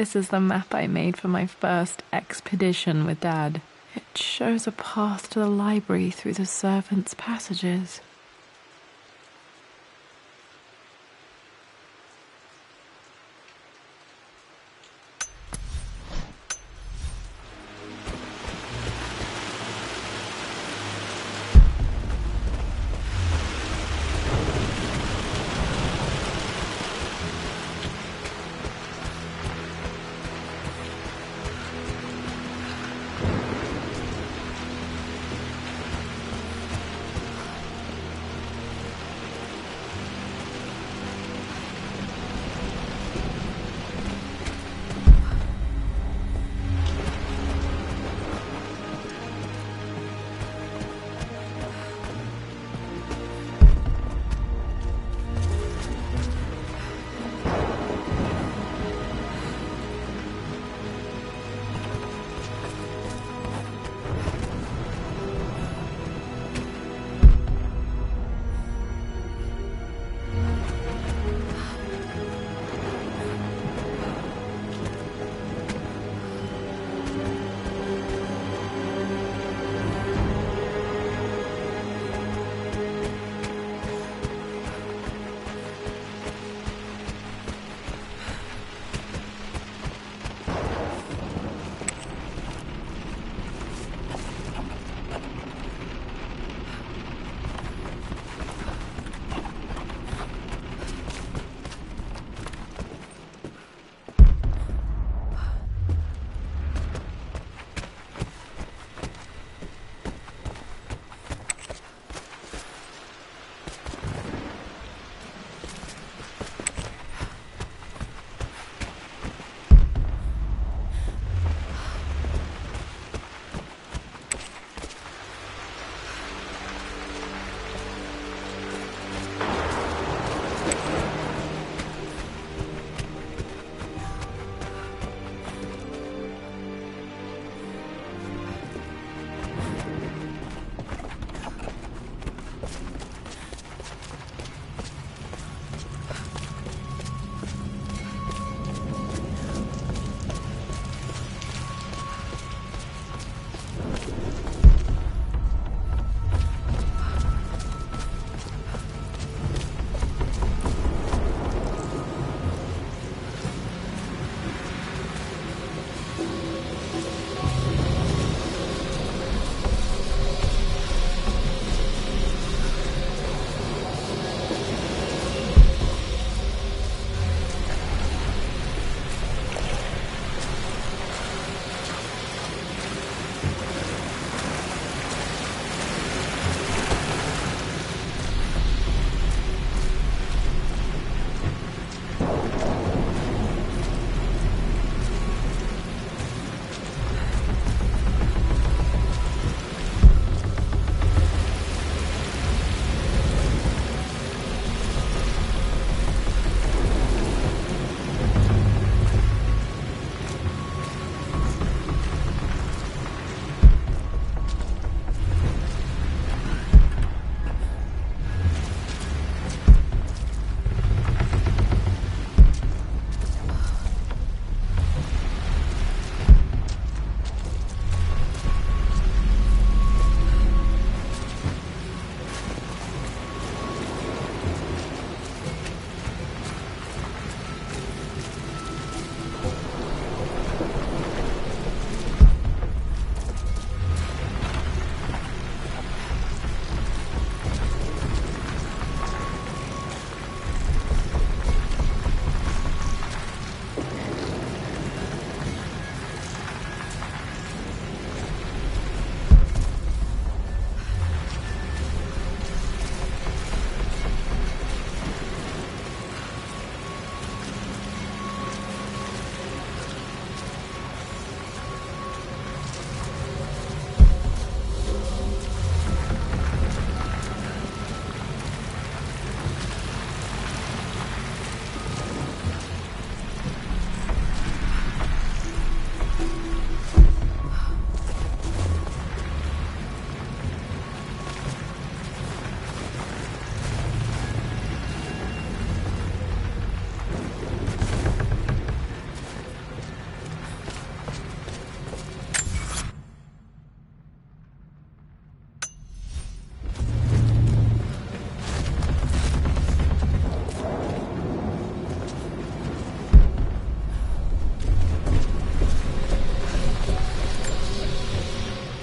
This is the map I made for my first expedition with Dad. It shows a path to the library through the servants' passages.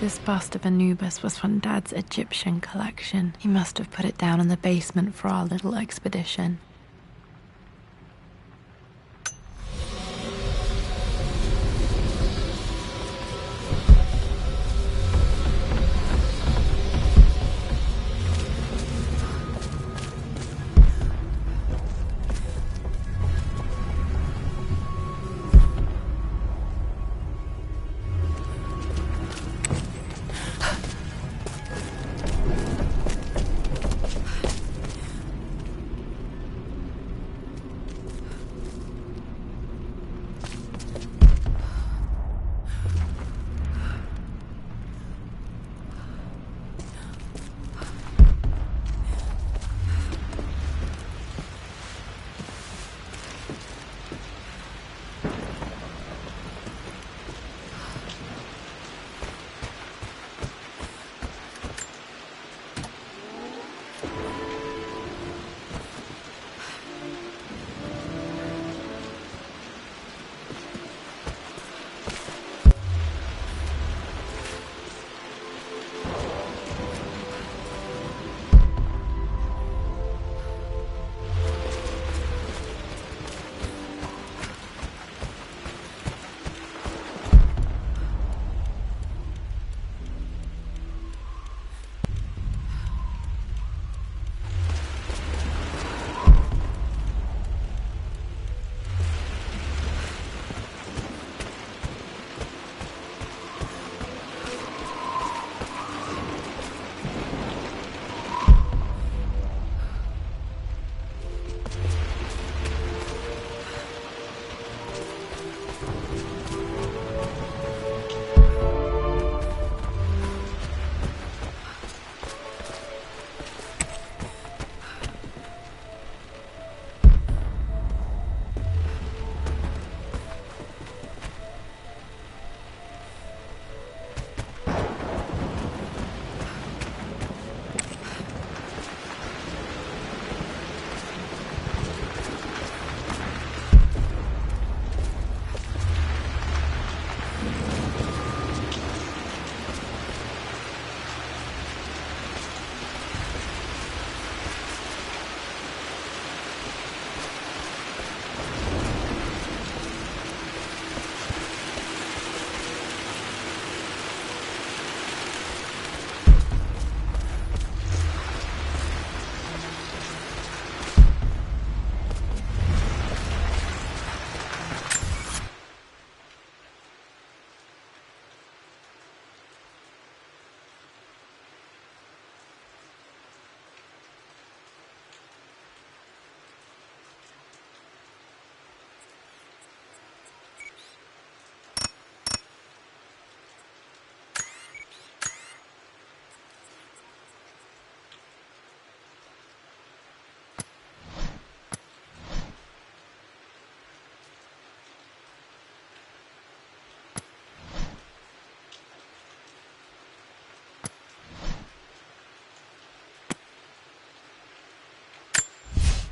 This bust of Anubis was from Dad's Egyptian collection. He must have put it down in the basement for our little expedition.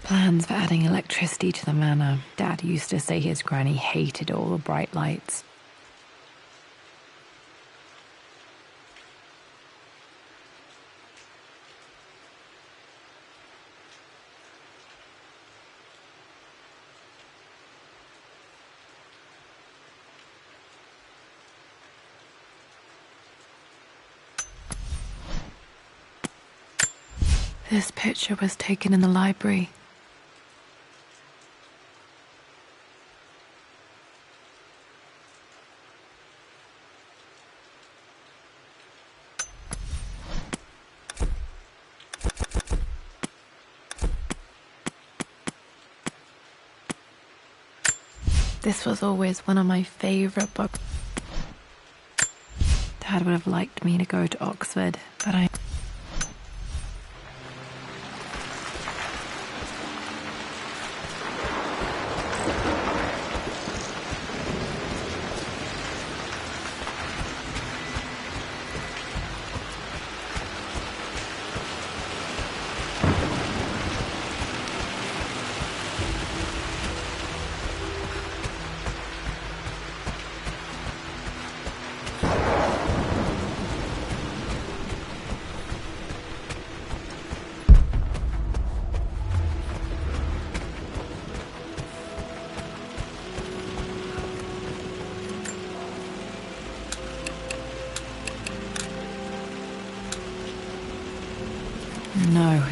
Plans for adding electricity to the manor. Dad used to say his granny hated all the bright lights. This picture was taken in the library. This was always one of my favourite books. Dad would have liked me to go to Oxford, but I...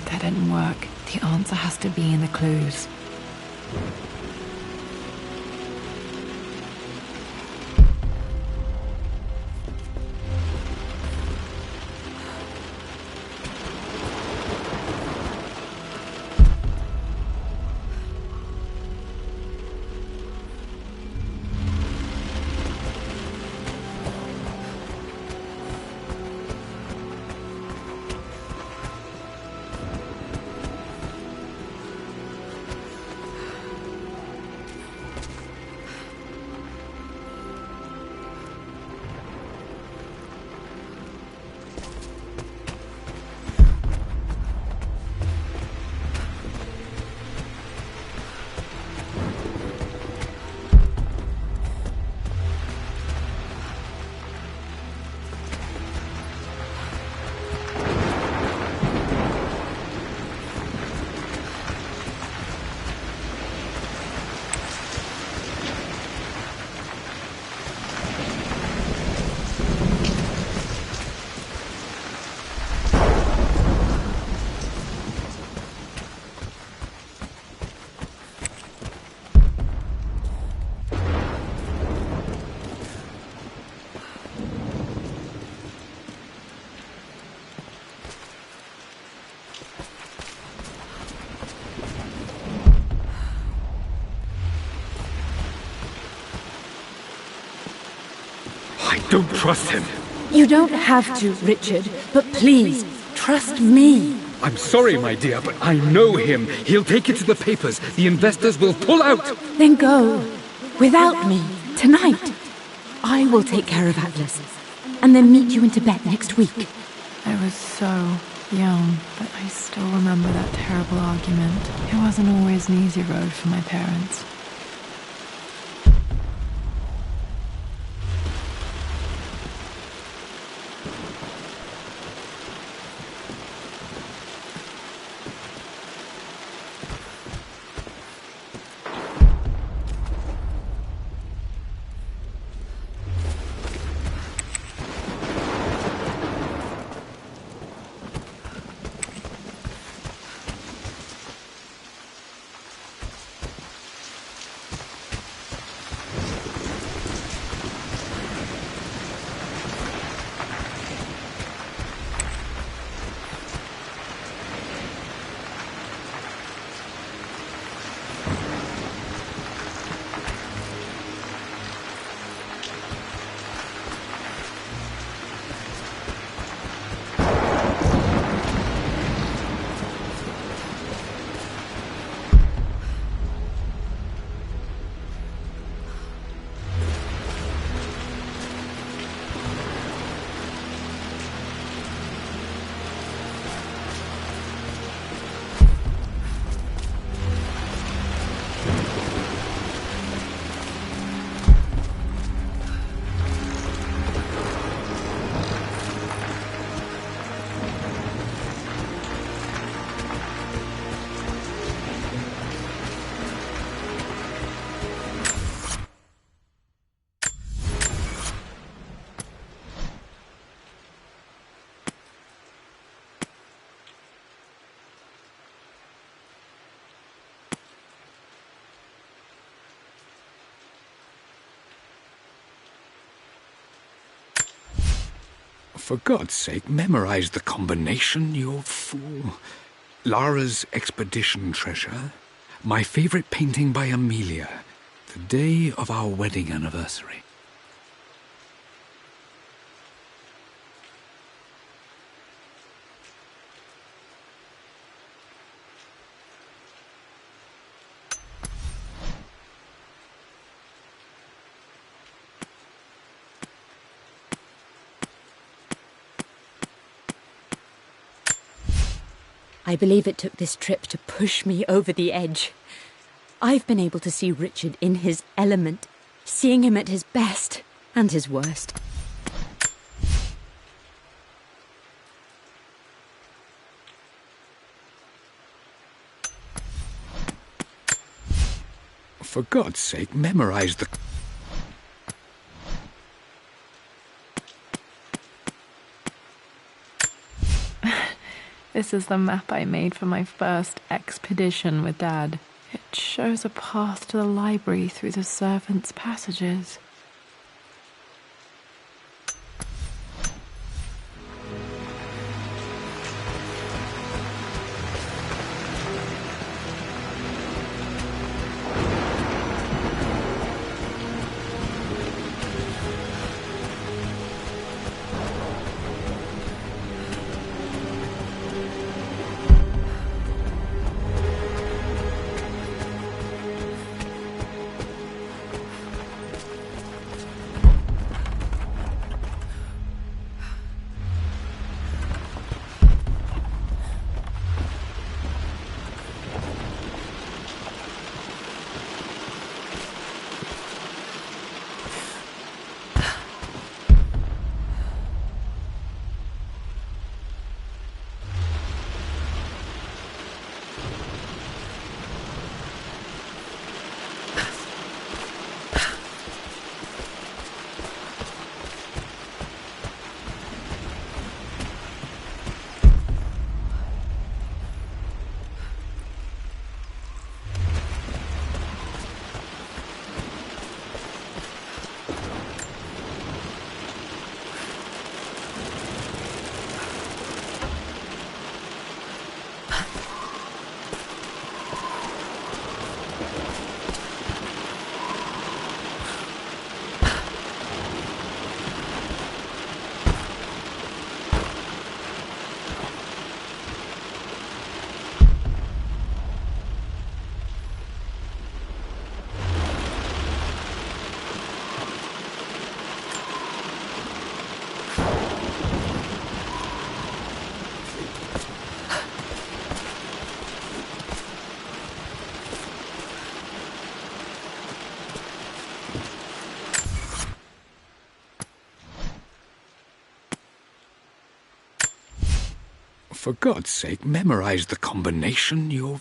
that didn't work. The answer has to be in the clues. I don't trust him. You don't have to, Richard, but please, trust me. I'm sorry, my dear, but I know him. He'll take it to the papers. The investors will pull out. Then go. Without me. Tonight. I will take care of Atlas. And then meet you in Tibet next week. I was so young, but I still remember that terrible argument. It wasn't always an easy road for my parents. For God's sake, memorize the combination, you fool. Lara's expedition treasure. My favorite painting by Amelia. The day of our wedding anniversary. I believe it took this trip to push me over the edge. I've been able to see Richard in his element, seeing him at his best and his worst. For God's sake, memorize the... This is the map I made for my first expedition with Dad. It shows a path to the library through the servants' passages. For God's sake, memorize the combination, you